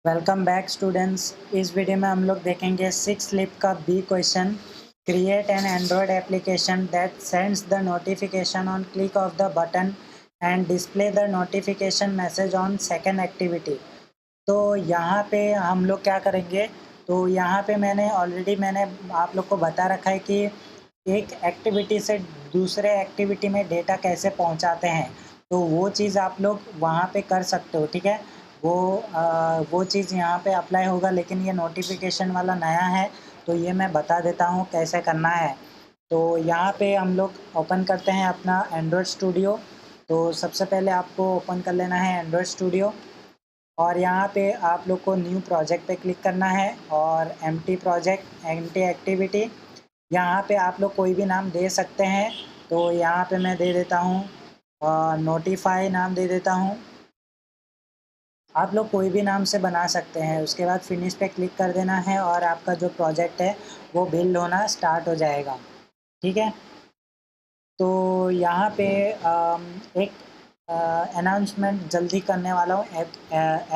Welcome back students. इस video में हम लोग देखेंगे सिक्स स्लिप का B question. Create an Android application that sends the notification on click of the button and display the notification message on second activity. तो यहाँ पे हम लोग क्या करेंगे, तो यहाँ पे मैंने आप लोग को बता रखा है कि एक एक्टिविटी से दूसरे एक्टिविटी में डेटा कैसे पहुँचाते हैं। तो वो चीज़ आप लोग वहाँ पे कर सकते हो, ठीक है। वो चीज़ यहाँ पे अप्लाई होगा, लेकिन ये नोटिफिकेशन वाला नया है, तो ये मैं बता देता हूँ कैसे करना है। तो यहाँ पे हम लोग ओपन करते हैं अपना एंड्रॉयड स्टूडियो। तो सबसे पहले आपको ओपन कर लेना है एंड्रॉयड स्टूडियो, और यहाँ पे आप लोग को न्यू प्रोजेक्ट पे क्लिक करना है और एम्प्टी प्रोजेक्ट एम्प्टी एक्टिविटी। यहाँ पे आप लोग कोई भी नाम दे सकते हैं। तो यहाँ पे मैं दे देता हूँ नोटिफाई नाम दे देता हूँ। आप लोग कोई भी नाम से बना सकते हैं। उसके बाद फिनिश पे क्लिक कर देना है और आपका जो प्रोजेक्ट है वो बिल्ड होना स्टार्ट हो जाएगा, ठीक है। तो यहाँ पे एक अनाउंसमेंट जल्दी करने वाला हूँ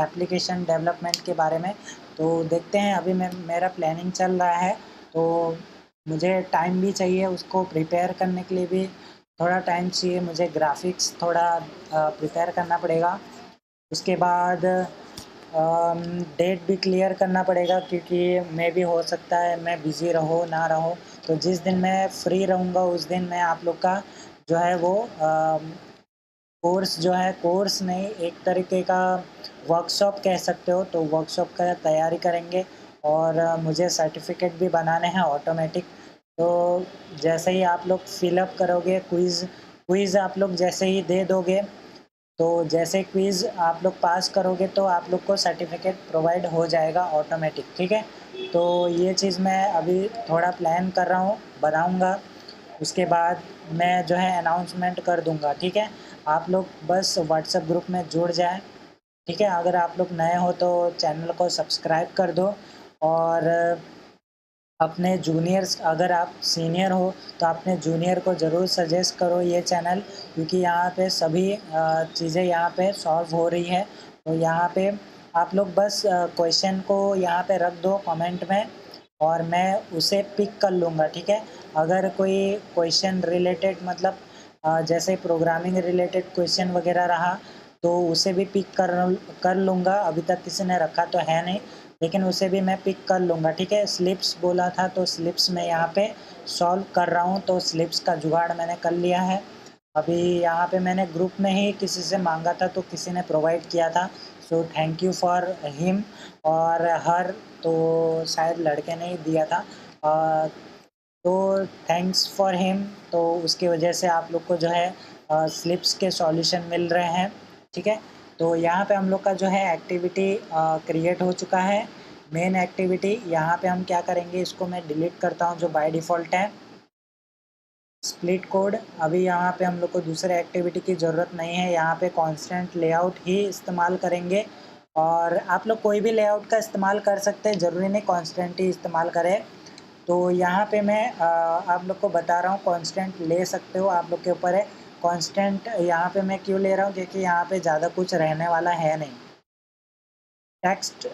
एप्लीकेशन डेवलपमेंट के बारे में। तो देखते हैं, अभी मेरा प्लानिंग चल रहा है, तो मुझे टाइम भी चाहिए उसको प्रिपेयर करने के लिए भी थोड़ा टाइम चाहिए। मुझे ग्राफिक्स थोड़ा प्रिपेयर करना पड़ेगा। उसके बाद डेट भी क्लियर करना पड़ेगा, क्योंकि मैं भी हो सकता है मैं बिज़ी रहूँ ना रहूँ। तो जिस दिन मैं फ्री रहूँगा उस दिन मैं आप लोग का जो है वो कोर्स जो है, कोर्स नहीं, एक तरीके का वर्कशॉप कह सकते हो, तो वर्कशॉप का तैयारी करेंगे। और मुझे सर्टिफिकेट भी बनाने हैं ऑटोमेटिक। तो जैसे ही आप लोग फिलअप करोगे क्विज़ क्विज़ आप लोग जैसे ही दे दोगे, तो जैसे क्विज़ आप लोग पास करोगे तो आप लोग को सर्टिफिकेट प्रोवाइड हो जाएगा ऑटोमेटिक, ठीक है। तो ये चीज़ मैं अभी थोड़ा प्लान कर रहा हूँ, बनाऊँगा। उसके बाद मैं जो है अनाउंसमेंट कर दूँगा, ठीक है। आप लोग बस व्हाट्सएप ग्रुप में जुड़ जाएँ, ठीक है। अगर आप लोग नए हो तो चैनल को सब्सक्राइब कर दो, और अपने जूनियर्स, अगर आप सीनियर हो तो अपने जूनियर को ज़रूर सजेस्ट करो ये चैनल, क्योंकि यहाँ पे सभी चीज़ें यहाँ पे सॉल्व हो रही है। तो यहाँ पे आप लोग बस क्वेश्चन को यहाँ पे रख दो कमेंट में, और मैं उसे पिक कर लूँगा, ठीक है। अगर कोई क्वेश्चन रिलेटेड, मतलब जैसे प्रोग्रामिंग रिलेटेड क्वेश्चन वगैरह रहा, तो उसे भी पिक कर लूँगा। अभी तक किसी ने रखा तो है नहीं, लेकिन उसे भी मैं पिक कर लूँगा, ठीक है। स्लिप्स बोला था, तो स्लिप्स मैं यहाँ पे सॉल्व कर रहा हूँ, तो स्लिप्स का जुगाड़ मैंने कर लिया है। अभी यहाँ पे मैंने ग्रुप में ही किसी से मांगा था, तो किसी ने प्रोवाइड किया था, so thank you for him और हर। तो शायद लड़के ने ही दिया था, तो थैंक्स फॉर हिम। तो उसकी वजह से आप लोग को जो है स्लिप्स के सॉल्यूशन मिल रहे हैं, ठीक है। तो यहाँ पे हम लोग का जो है एक्टिविटी क्रिएट हो चुका है, मेन एक्टिविटी। यहाँ पे हम क्या करेंगे, इसको मैं डिलीट करता हूँ जो बाय डिफ़ॉल्ट है, स्प्लिट कोड। अभी यहाँ पे हम लोग को दूसरे एक्टिविटी की ज़रूरत नहीं है, यहाँ पे कांस्टेंट लेआउट ही इस्तेमाल करेंगे। और आप लोग कोई भी लेआउट का इस्तेमाल कर सकते हैं, ज़रूरी नहीं कांस्टेंट ही इस्तेमाल करें। तो यहाँ पे मैं आप लोग को बता रहा हूँ, कांस्टेंट ले सकते हो, आप लोग के ऊपर है। कांस्टेंट यहाँ पे मैं क्यों ले रहा हूँ, क्योंकि यहाँ पे ज़्यादा कुछ रहने वाला है नहीं। टेक्स्ट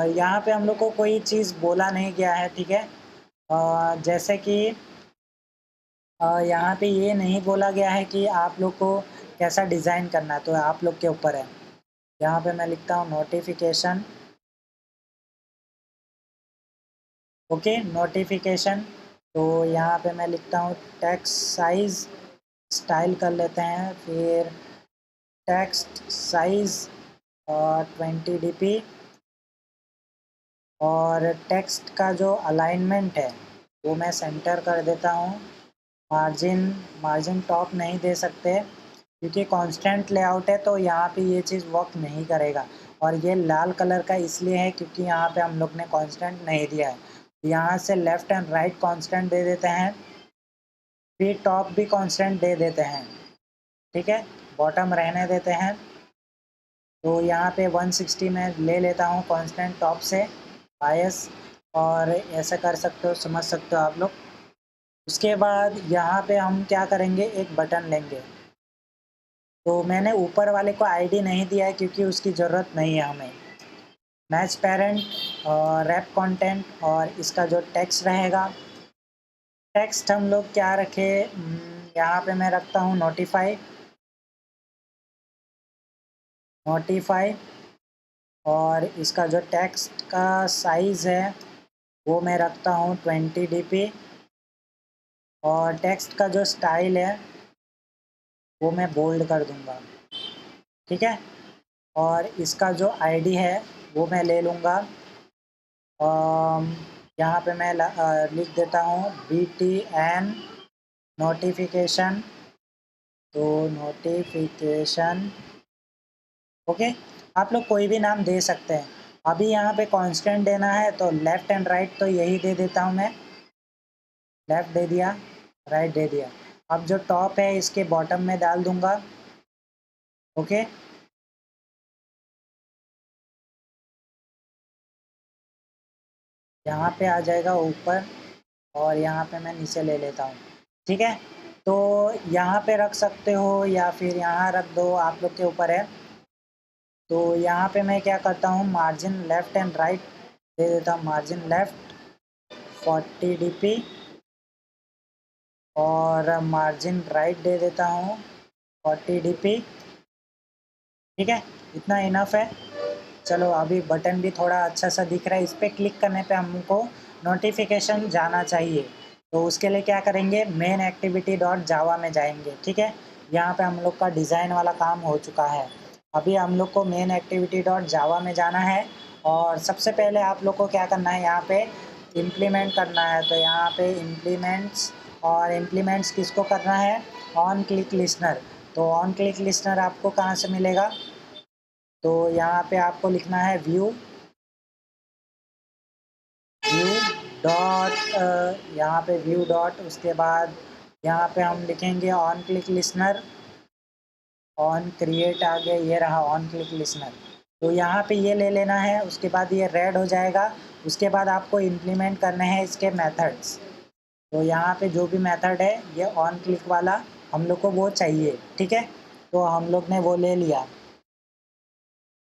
यहाँ पे हम लोग को कोई चीज़ बोला नहीं गया है, ठीक है। जैसे कि यहाँ पे ये नहीं बोला गया है कि आप लोग को कैसा डिज़ाइन करना है, तो आप लोग के ऊपर है। यहाँ पे मैं लिखता हूँ नोटिफिकेशन, ओके, नोटिफिकेशन। तो यहाँ पे मैं लिखता हूँ टेक्स्ट साइज़, स्टाइल कर लेते हैं, फिर टेक्स्ट साइज़ 20 dp। और टेक्स्ट का जो अलाइनमेंट है वो मैं सेंटर कर देता हूँ। मार्जिन मार्जिन टॉप नहीं दे सकते, क्योंकि कांस्टेंट लेआउट है, तो यहाँ पे ये चीज़ वर्क नहीं करेगा। और ये लाल कलर का इसलिए है क्योंकि यहाँ पे हम लोग ने कांस्टेंट नहीं दिया है। यहाँ से लेफ़्ट एंड राइट कांस्टेंट दे देते हैं, फिर टॉप भी कांस्टेंट दे देते हैं, ठीक है। बॉटम रहने देते हैं। तो यहाँ पे 160 में ले लेता हूँ कांस्टेंट टॉप से बायस, और ऐसा कर सकते हो, समझ सकते हो आप लोग। उसके बाद यहाँ पे हम क्या करेंगे, एक बटन लेंगे। तो मैंने ऊपर वाले को आईडी नहीं दिया है, क्योंकि उसकी ज़रूरत नहीं है हमें। मैच पेरेंट और रैप कंटेंट, और इसका जो टेक्स्ट रहेगा, टेक्स्ट हम लोग क्या रखें, यहाँ पे मैं रखता हूँ नोटिफाई, नोटिफाई। और इसका जो टेक्स्ट का साइज़ है वो मैं रखता हूँ 20 dp। और टेक्स्ट का जो स्टाइल है वो मैं बोल्ड कर दूँगा, ठीक है। और इसका जो आईडी है वो मैं ले लूँगा, यहाँ पे मैं लिख देता हूँ BTN नोटिफिकेशन। तो नोटिफिकेशन, ओके। आप लोग कोई भी नाम दे सकते हैं। अभी यहाँ पे कांस्टेंट देना है तो लेफ़्ट एंड राइट तो यही दे देता हूँ मैं, लेफ़्ट दे दिया, राइट दे दिया। अब जो टॉप है इसके बॉटम में डाल दूँगा, ओके। यहाँ पे आ जाएगा ऊपर, और यहाँ पे मैं नीचे ले लेता हूँ, ठीक है। तो यहाँ पे रख सकते हो या फिर यहाँ रख दो, आप लोग के ऊपर है। तो यहाँ पे मैं क्या करता हूँ, margin left and right they देता हूँ, मार्जिन लेफ़्ट 40 dp, और मार्जिन राइट दे देता हूँ 40 dp, ठीक है। इतना इनफ है। चलो अभी बटन भी थोड़ा अच्छा सा दिख रहा है, इस पर क्लिक करने पे हमको नोटिफिकेशन जाना चाहिए। तो उसके लिए क्या करेंगे, मेन एक्टिविटी डॉट जावा में जाएंगे, ठीक है। यहाँ पे हम लोग का डिज़ाइन वाला काम हो चुका है। अभी हम लोग को मेन एक्टिविटी डॉट जावा में जाना है, और सबसे पहले आप लोग को क्या करना है, यहाँ पे इम्प्लीमेंट करना है। तो यहाँ पे इम्प्लीमेंट्स, और इम्प्लीमेंट्स किसको करना है, ऑन क्लिक लिसनर। तो ऑन क्लिक लिसनर आपको कहाँ से मिलेगा, तो यहाँ पे आपको लिखना है व्यू, व्यू डॉट, यहाँ पे व्यू डॉट, उसके बाद यहाँ पे हम लिखेंगे on click listener, on create a गया, ये रहा ऑन क्लिक लिसनर। तो यहाँ पे ये ले लेना है, उसके बाद ये रेड हो जाएगा। उसके बाद आपको इम्प्लीमेंट करने हैं इसके मेथड्स। तो यहाँ पे जो भी मेथड है ये ऑन क्लिक वाला हम लोग को वो चाहिए, ठीक है। तो हम लोग ने वो ले लिया।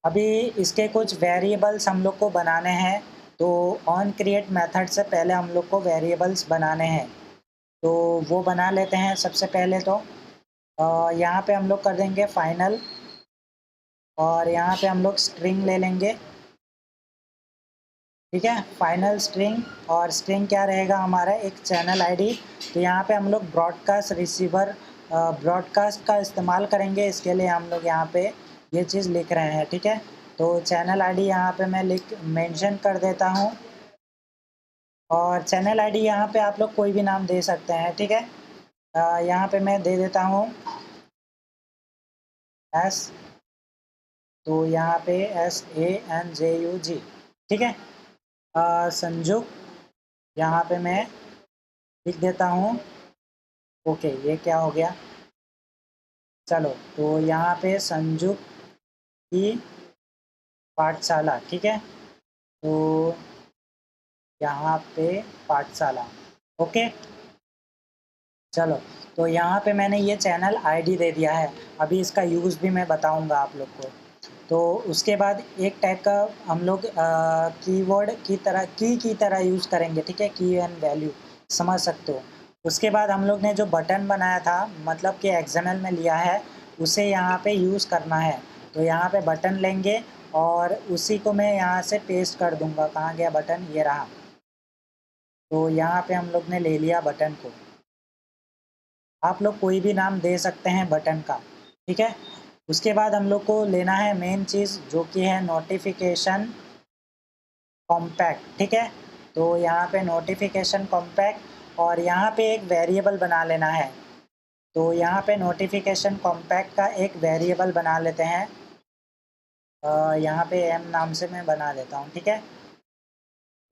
अभी इसके कुछ वेरिएबल्स हम लोग को बनाने हैं। तो ऑन क्रिएट मेथड से पहले हम लोग को वेरिएबल्स बनाने हैं, तो वो बना लेते हैं। सबसे पहले तो यहाँ पे हम लोग कर देंगे फाइनल, और यहाँ पे हम लोग स्ट्रिंग ले लेंगे, ठीक है। फाइनल स्ट्रिंग, और स्ट्रिंग क्या रहेगा हमारा, एक चैनल आईडी। तो यहाँ पे हम लोग ब्रॉडकास्ट रिसीवर, ब्रॉडकास्ट का इस्तेमाल करेंगे, इसके लिए हम लोग यहाँ पे ये चीज़ लिख रहे हैं, ठीक है। तो चैनल आईडी यहाँ पे मैं मेंशन कर देता हूँ, और चैनल आईडी यहाँ पे आप लोग कोई भी नाम दे सकते हैं, ठीक है। यहाँ पे मैं दे देता हूँ एस, तो यहाँ पे SANJUG, ठीक है। संजू, यहाँ पे मैं लिख देता हूँ, ओके। ये क्या हो गया, चलो। तो यहाँ पे संजू की पाठशाला, ठीक है। तो यहाँ पे पाठशाला, ओके। चलो, तो यहाँ पे मैंने ये चैनल आईडी दे दिया है। अभी इसका यूज़ भी मैं बताऊँगा आप लोग को। तो उसके बाद एक टैग का हम लोग कीवर्ड की तरह यूज़ करेंगे, ठीक है। की एंड वैल्यू, समझ सकते हो। उसके बाद हम लोग ने जो बटन बनाया था, मतलब कि XML में लिया है, उसे यहाँ पे यूज़ करना है। तो यहाँ पे बटन लेंगे, और उसी को मैं यहाँ से पेस्ट कर दूँगा। कहाँ गया बटन, ये रहा। तो यहाँ पे हम लोग ने ले लिया बटन को। आप लोग कोई भी नाम दे सकते हैं बटन का, ठीक है। उसके बाद हम लोग को लेना है मेन चीज़, जो कि है नोटिफिकेशन कॉम्पैक्ट, ठीक है। तो यहाँ पे नोटिफिकेशन कॉम्पैक्ट, और यहाँ पे एक वेरिएबल बना लेना है। तो यहाँ पे नोटिफिकेशन कॉम्पैक्ट का एक वेरिएबल बना लेते हैं। यहाँ पे M नाम से मैं बना देता हूँ, ठीक है।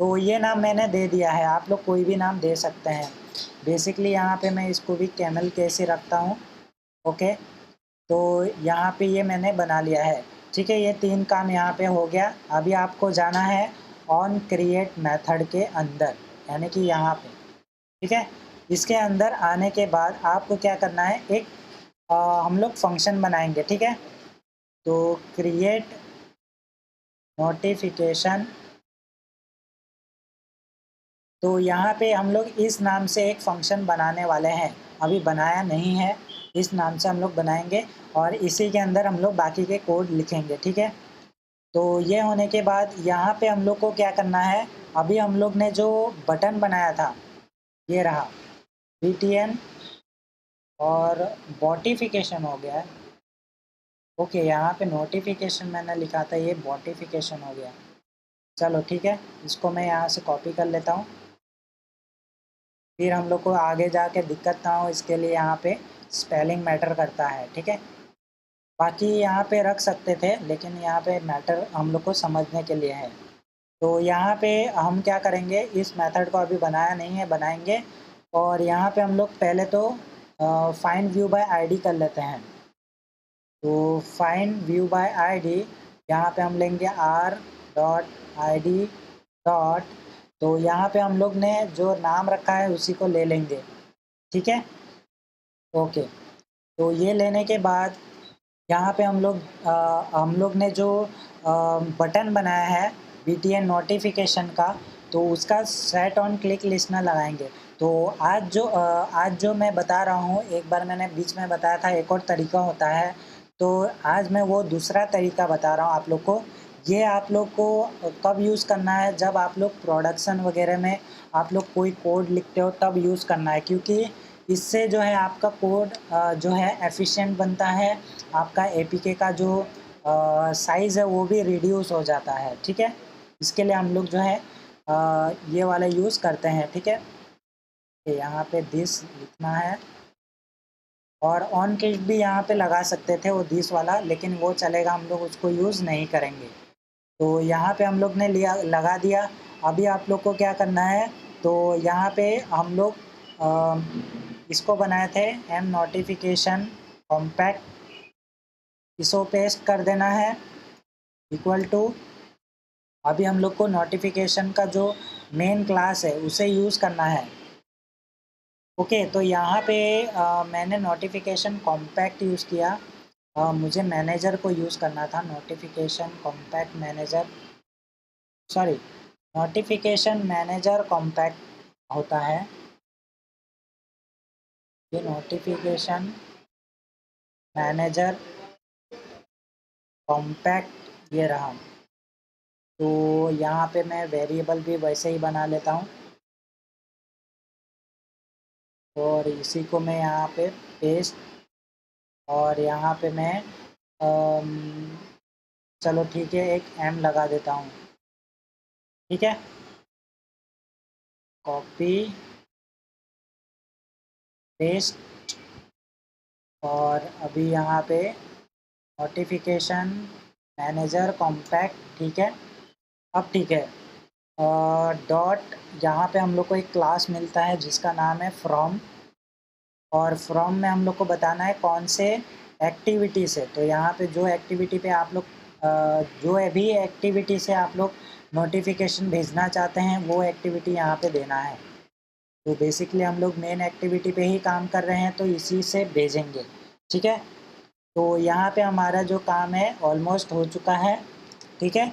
तो ये नाम मैंने दे दिया है, आप लोग कोई भी नाम दे सकते हैं। बेसिकली यहाँ पे मैं इसको भी कैमल केस ही रखता हूँ, ओके। तो यहाँ पे ये मैंने बना लिया है, ठीक है। ये 3 काम यहाँ पे हो गया। अभी आपको जाना है ऑन क्रिएट मेथड के अंदर, यानी कि यहाँ पे, ठीक है। इसके अंदर आने के बाद आपको क्या करना है, एक हम लोग फंक्शन बनाएंगे, ठीक है। तो क्रिएट नोटिफिकेशन। तो यहाँ पे हम लोग इस नाम से एक फंक्शन बनाने वाले हैं, अभी बनाया नहीं है, इस नाम से हम लोग बनाएंगे और इसी के अंदर हम लोग बाकी के कोड लिखेंगे, ठीक है। तो ये होने के बाद यहाँ पे हम लोग को क्या करना है, अभी हम लोग ने जो बटन बनाया था ये रहा BTN और बॉटिफिकेशन हो गया है। ओके, यहाँ पे नोटिफिकेशन मैंने लिखा था, ये बॉटिफिकेशन हो गया। चलो ठीक है, इसको मैं यहाँ से कॉपी कर लेता हूँ, फिर हम लोग को आगे जाके दिक्कत ना हो इसके लिए यहाँ पे स्पेलिंग मैटर करता है, ठीक है। बाकी यहाँ पे रख सकते थे लेकिन यहाँ पे मैटर हम लोग को समझने के लिए है। तो यहाँ पे हम क्या करेंगे, इस मेथड को अभी बनाया नहीं है, बनाएंगे। और यहाँ पे हम लोग पहले तो फाइंड व्यू बाय आईडी कर लेते हैं। तो फाइंड व्यू बाय आईडी, यहाँ पे हम लेंगे r.id डॉट, तो यहाँ पे हम लोग ने जो नाम रखा है उसी को ले लेंगे, ठीक है। ओके, तो ये लेने के बाद यहाँ पे हम लोग ने जो बटन बनाया है BTN नोटिफिकेशन का, तो उसका सेट ऑन क्लिक लिस्टनर लगाएंगे। तो आज जो मैं बता रहा हूँ, एक बार मैंने बीच में बताया था एक और तरीका होता है, तो आज मैं वो दूसरा तरीका बता रहा हूँ आप लोग को। ये आप लोग को कब यूज़ करना है, जब आप लोग प्रोडक्शन वगैरह में आप लोग कोई कोड लिखते हो तब यूज़ करना है, क्योंकि इससे जो है आपका कोड जो है एफिशिएंट बनता है, आपका APK का जो साइज़ है वो भी रिड्यूस हो जाता है, ठीक है। इसके लिए हम लोग जो है ये वाला यूज़ करते हैं, ठीक है। यहाँ पे दिस लिखना है और ऑन क्लिक भी यहाँ पे लगा सकते थे वो दिस वाला, लेकिन वो चलेगा, हम लोग उसको यूज़ नहीं करेंगे। तो यहाँ पे हम लोग ने लगा दिया। अभी आप लोग को क्या करना है, तो यहाँ पे हम लोग इसको बनाए थे M नोटिफिकेशन कॉम्पैक्ट, इसको पेस्ट कर देना है इक्वल टू। अभी हम लोग को नोटिफिकेशन का जो मेन क्लास है उसे यूज़ करना है। ओके, तो यहाँ पे मैंने नोटिफिकेशन कॉम्पैक्ट यूज़ किया, मुझे मैनेजर को यूज़ करना था, notification compact manager, sorry notification manager compact होता है ये, नोटिफिकेशन मैनेजर कॉम्पैक्ट ये रहा। तो यहाँ पे मैं वेरिएबल भी वैसे ही बना लेता हूँ और इसी को मैं यहाँ पे पेस्ट, और यहाँ पे मैं चलो ठीक है एक M लगा देता हूँ, ठीक है। कॉपी पेस्ट, और अभी यहाँ पे नोटिफिकेशन मैनेजर कॉम्पैक्ट, ठीक है। अब ठीक है, डॉट, यहाँ पे हम लोग को एक क्लास मिलता है जिसका नाम है फ्रॉम, और फ्रॉम में हम लोग को बताना है कौन से एक्टिविटी से। तो यहाँ पे जो एक्टिविटी पे आप लोग जो भी एक्टिविटी से आप लोग नोटिफिकेशन भेजना चाहते हैं वो एक्टिविटी यहाँ पे देना है। तो बेसिकली हम लोग मेन एक्टिविटी पे ही काम कर रहे हैं तो इसी से भेजेंगे, ठीक है। तो यहाँ पे हमारा जो काम है ऑलमोस्ट हो चुका है, ठीक है।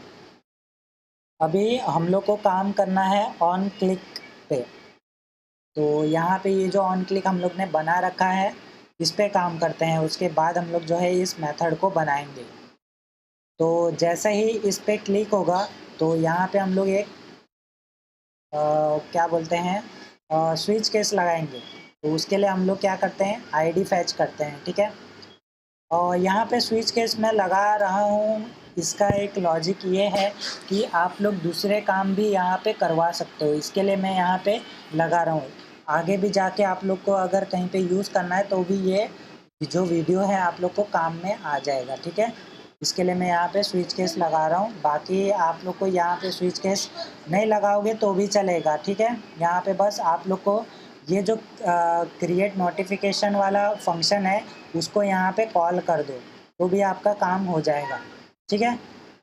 अभी हम लोग को काम करना है ऑन क्लिक पे। तो यहाँ पे ये जो ऑन क्लिक हम लोग ने बना रखा है इस पे काम करते हैं, उसके बाद हम लोग जो है इस मेथड को बनाएंगे। तो जैसे ही इस पे क्लिक होगा तो यहाँ पे हम लोग एक क्या बोलते हैं स्विच केस लगाएंगे। तो उसके लिए हम लोग क्या करते हैं, आईडी फैच करते हैं, ठीक है। और यहाँ पे स्विच केस मैं लगा रहा हूँ, इसका एक लॉजिक ये है कि आप लोग दूसरे काम भी यहाँ पे करवा सकते हो, इसके लिए मैं यहाँ पे लगा रहा हूँ। आगे भी जाके आप लोग को अगर कहीं पे यूज़ करना है तो भी ये जो वीडियो है आप लोग को काम में आ जाएगा, ठीक है। इसके लिए मैं यहाँ पे स्विच केस लगा रहा हूँ, बाकी आप लोग को यहाँ पे स्विच केस नहीं लगाओगे तो भी चलेगा, ठीक है। यहाँ पे बस आप लोग को ये जो क्रिएट नोटिफिकेशन वाला फंक्शन है उसको यहाँ पे कॉल कर दो तो भी आपका काम हो जाएगा, ठीक है।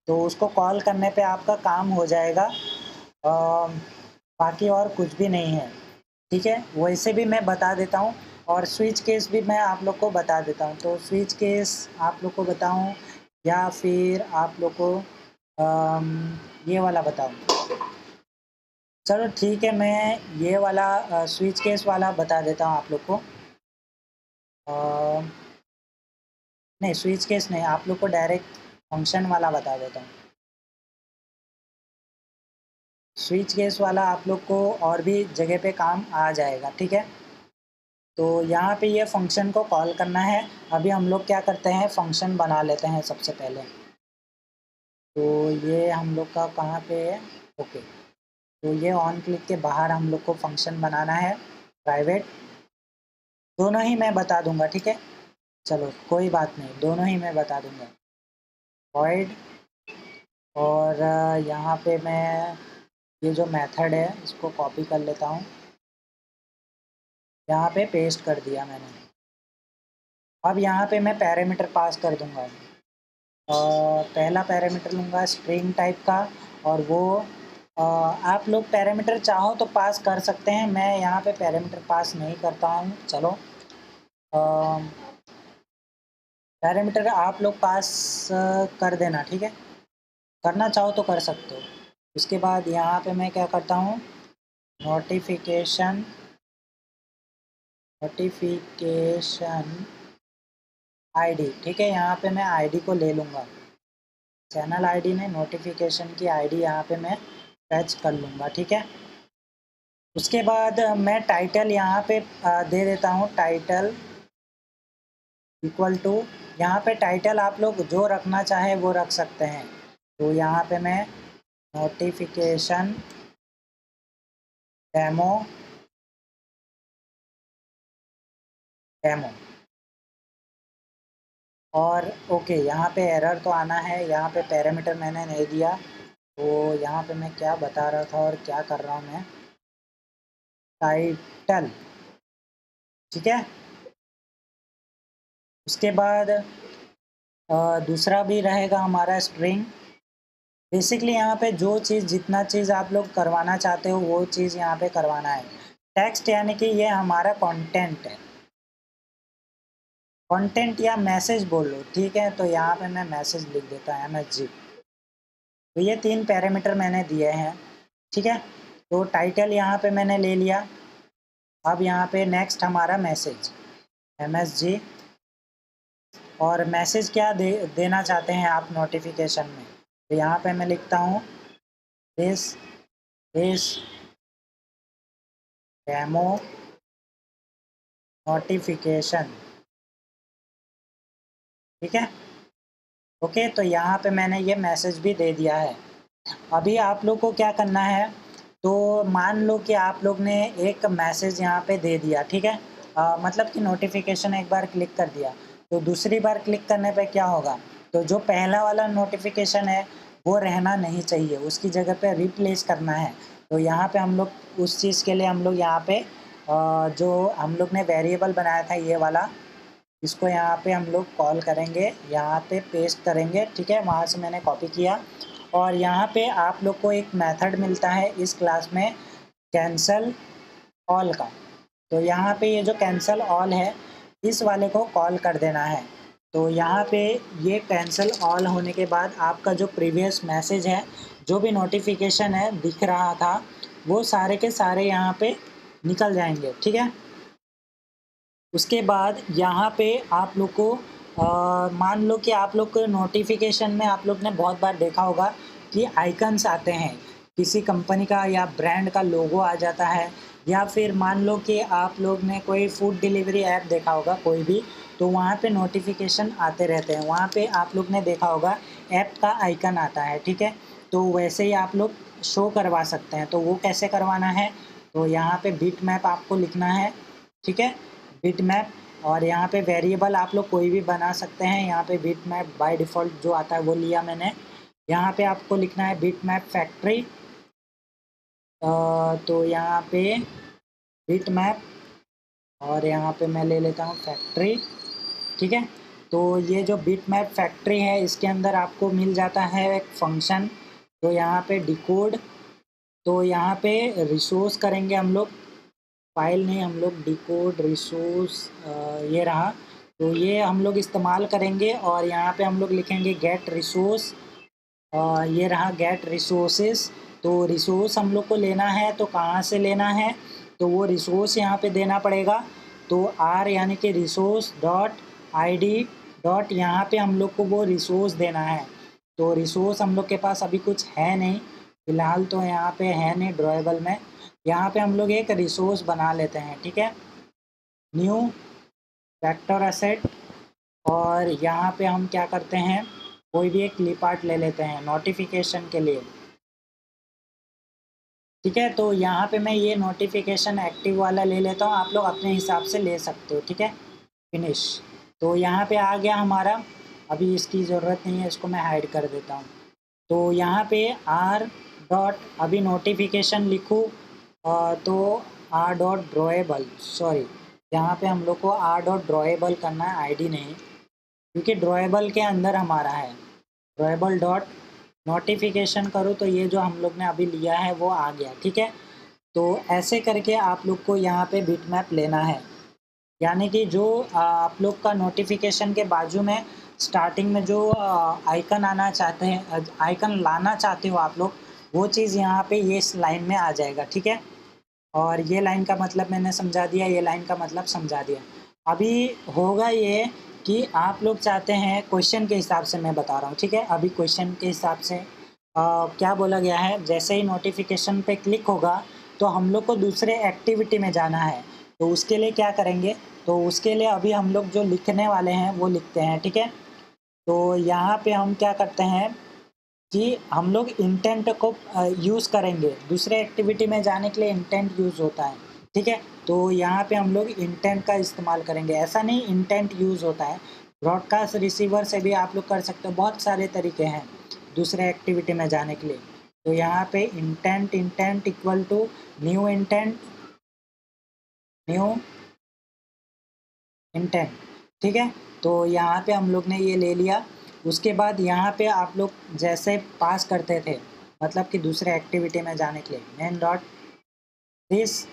तो उसको कॉल करने पे आपका काम हो जाएगा, बाकी और कुछ भी नहीं है, ठीक है। वैसे भी मैं बता देता हूँ और स्विच केस भी मैं आप लोग को बता देता हूँ। तो स्विच केस आप लोग को बताऊँ या फिर आप लोग को ये वाला बताओ। चलो ठीक है, मैं ये वाला स्विच केस वाला बता देता हूँ आप लोग को। नहीं, स्विच केस नहीं, आप लोग को डायरेक्ट फंक्शन वाला बता देता हूँ। स्विच केस वाला आप लोग को और भी जगह पे काम आ जाएगा, ठीक है। तो यहाँ पे ये फंक्शन को कॉल करना है। अभी हम लोग क्या करते हैं, फंक्शन बना लेते हैं सबसे पहले। तो ये हम लोग का कहाँ पे है, ओके। तो ये ऑन क्लिक के बाहर हम लोग को फंक्शन बनाना है, प्राइवेट। दोनों ही मैं बता दूंगा, ठीक है। चलो कोई बात नहीं, दोनों ही मैं बता दूंगा। वॉइड, और यहाँ पे मैं ये जो मेथड है इसको कॉपी कर लेता हूँ, यहाँ पे पेस्ट कर दिया मैंने। अब यहाँ पे मैं पैरामीटर पास कर दूंगा। पहला पैरामीटर लूँगा स्ट्रिंग टाइप का, और वो आप लोग पैरामीटर चाहो तो पास कर सकते हैं, मैं यहाँ पे पैरामीटर पास नहीं करता हूँ। चलो पैरामीटर आप लोग पास कर देना, ठीक है। करना चाहो तो कर सकते हो। उसके बाद यहाँ पे मैं क्या करता हूँ, नोटिफिकेशन आईडी, ठीक है। यहाँ पे मैं आईडी को ले लूँगा, चैनल आईडी ने नोटिफिकेशन की आईडी यहाँ पे मैं फैच कर लूँगा, ठीक है। उसके बाद मैं टाइटल यहाँ पे दे देता हूँ, टाइटल इक्वल टू, यहाँ पे टाइटल आप लोग जो रखना चाहे वो रख सकते हैं। तो यहाँ पे मैं नोटिफिकेशन डेमो और ओके। यहाँ पे एरर तो आना है, यहाँ पे पैरामीटर मैंने नहीं दिया। तो यहाँ पे मैं क्या बता रहा था और क्या कर रहा हूँ मैं, टाइटल, ठीक है। उसके बाद दूसरा भी रहेगा हमारा स्ट्रिंग। बेसिकली यहाँ पे जो चीज़, जितना चीज़ आप लोग करवाना चाहते हो वो चीज़ यहाँ पे करवाना है। टेक्स्ट यानी कि ये हमारा कंटेंट है, कंटेंट या मैसेज बोल लो, ठीक है। तो यहाँ पे मैं मैसेज लिख देता है MSG। तो ये 3 पैरामीटर मैंने दिए हैं, ठीक है। तो टाइटल यहाँ पे मैंने ले लिया। अब यहाँ पे नेक्स्ट हमारा मैसेज MSG, और मैसेज क्या देना चाहते हैं आप नोटिफिकेशन में। तो यहाँ पे मैं लिखता हूँ दिस डेमो नोटिफिकेशन, ठीक है। ओके, तो यहाँ पे मैंने ये मैसेज भी दे दिया है। अभी आप लोग को क्या करना है, तो मान लो कि आप लोग ने एक मैसेज यहाँ पे दे दिया, ठीक है। मतलब कि नोटिफिकेशन एक बार क्लिक कर दिया, तो दूसरी बार क्लिक करने पे क्या होगा, तो जो पहला वाला नोटिफिकेशन है वो रहना नहीं चाहिए, उसकी जगह पे रिप्लेस करना है। तो यहाँ पे हम लोग उस चीज़ के लिए हम लोग यहाँ पे जो हम लोग ने वेरिएबल बनाया था ये वाला, इसको यहाँ पे हम लोग कॉल करेंगे, यहाँ पे पेस्ट करेंगे, ठीक है। वहाँ से मैंने कॉपी किया, और यहाँ पे आप लोग को एक मेथड मिलता है इस क्लास में, कैंसल ऑल का। तो यहाँ पे ये जो कैंसल ऑल है इस वाले को कॉल कर देना है। तो यहाँ पे ये कैंसल ऑल होने के बाद आपका जो प्रीवियस मैसेज है, जो भी नोटिफिकेशन है दिख रहा था, वो सारे के सारे यहाँ पे निकल जाएंगे, ठीक है। उसके बाद यहाँ पे आप लोग को मान लो कि आप लोग को नोटिफिकेशन में आप लोग ने बहुत बार देखा होगा कि आइकन्स आते हैं, किसी कंपनी का या ब्रांड का लोगो आ जाता है, या फिर मान लो कि आप लोग ने कोई फूड डिलीवरी ऐप देखा होगा कोई भी, तो वहाँ पे नोटिफिकेशन आते रहते हैं, वहाँ पे आप लोग ने देखा होगा ऐप का आइकन आता है, ठीक है। तो वैसे ही आप लोग शो करवा सकते हैं। तो वो कैसे करवाना है, तो यहाँ पे बिट मैप आपको लिखना है, ठीक है, बिट मैप। और यहाँ पे वेरिएबल आप लोग कोई भी बना सकते हैं, यहाँ पे बिट मैप बाय डिफ़ॉल्ट जो आता है वो लिया मैंने। यहाँ पे आपको लिखना है बिट मैप फैक्ट्री, तो यहाँ पे बिट मैप, और यहाँ पे मैं ले लेता हूँ फैक्ट्री, ठीक है। तो ये जो बिट मैप फैक्ट्री है इसके अंदर आपको मिल जाता है एक फंक्शन। तो यहाँ पे डिकोड, तो यहाँ पे रिसोर्स करेंगे हम लोग, फाइल नहीं, हम लोग डिकोड रिसोर्स, ये रहा। तो ये हम लोग इस्तेमाल करेंगे, और यहाँ पे हम लोग लिखेंगे गेट रिसोर्स, ये रहा गेट रिसोर्सेस। तो रिसोर्स हम लोग को लेना है तो कहाँ से लेना है, तो वो रिसोर्स यहाँ पे देना पड़ेगा। तो आर यानी कि रिसोर्स डॉट ID डॉट यहाँ पे हम लोग को वो रिसोर्स देना है। तो रिसोर्स हम लोग के पास अभी कुछ है नहीं फिलहाल, तो यहाँ पे है नहीं ड्रॉएबल में। यहाँ पे हम लोग एक रिसोर्स बना लेते हैं, ठीक है। न्यू वेक्टर एसेट, और यहाँ पे हम क्या करते हैं, कोई भी एक क्लिप आर्ट ले लेते हैं नोटिफिकेशन के लिए, ठीक है। तो यहाँ पे मैं ये नोटिफिकेशन एक्टिव वाला ले लेता हूँ, आप लोग अपने हिसाब से ले सकते हो, ठीक है। फिनिश। तो यहाँ पे आ गया हमारा, अभी इसकी ज़रूरत नहीं है, इसको मैं हाइड कर देता हूँ। तो यहाँ पे आर डॉट अभी नोटिफिकेशन लिखूँ तो आर डॉट ड्रॉएबल, सॉरी यहाँ पे हम लोग को आर डॉट ड्रॉएबल करना है, ID नहीं, क्योंकि ड्रॉएबल के अंदर हमारा है। ड्रॉएबल डॉट नोटिफिकेशन करो तो ये जो हम लोग ने अभी लिया है वो आ गया, ठीक है। तो ऐसे करके आप लोग को यहाँ पे बिटमैप लेना है, यानी कि जो आप लोग का नोटिफिकेशन के बाजू में स्टार्टिंग में जो आइकन आना चाहते हैं, आइकन लाना चाहते हो आप लोग, वो चीज़ यहाँ पे ये इस लाइन में आ जाएगा, ठीक है। और ये लाइन का मतलब मैंने समझा दिया, ये लाइन का मतलब समझा दिया। अभी होगा ये कि आप लोग चाहते हैं क्वेश्चन के हिसाब से मैं बता रहा हूँ, ठीक है। अभी क्वेश्चन के हिसाब से क्या बोला गया है, जैसे ही नोटिफिकेशन पे क्लिक होगा तो हम लोग को दूसरे एक्टिविटी में जाना है। तो उसके लिए क्या करेंगे, तो उसके लिए अभी हम लोग जो लिखने वाले हैं वो लिखते हैं, ठीक है। तो यहाँ पे हम क्या करते हैं कि हम लोग इंटेंट को यूज़ करेंगे, दूसरे एक्टिविटी में जाने के लिए इंटेंट यूज़ होता है, ठीक है। तो यहाँ पे हम लोग इंटेंट का इस्तेमाल करेंगे, ऐसा नहीं इंटेंट यूज़ होता है, ब्रॉडकास्ट रिसीवर से भी आप लोग कर सकते हो, बहुत सारे तरीके हैं दूसरे एक्टिविटी में जाने के लिए। तो यहाँ पे intent, intent equal to new intent, new intent, ठीक है। तो यहाँ पे हम लोग ने ये ले लिया। उसके बाद यहाँ पे आप लोग जैसे पास करते थे, मतलब कि दूसरे एक्टिविटी में जाने के लिए मेन डॉट दिस,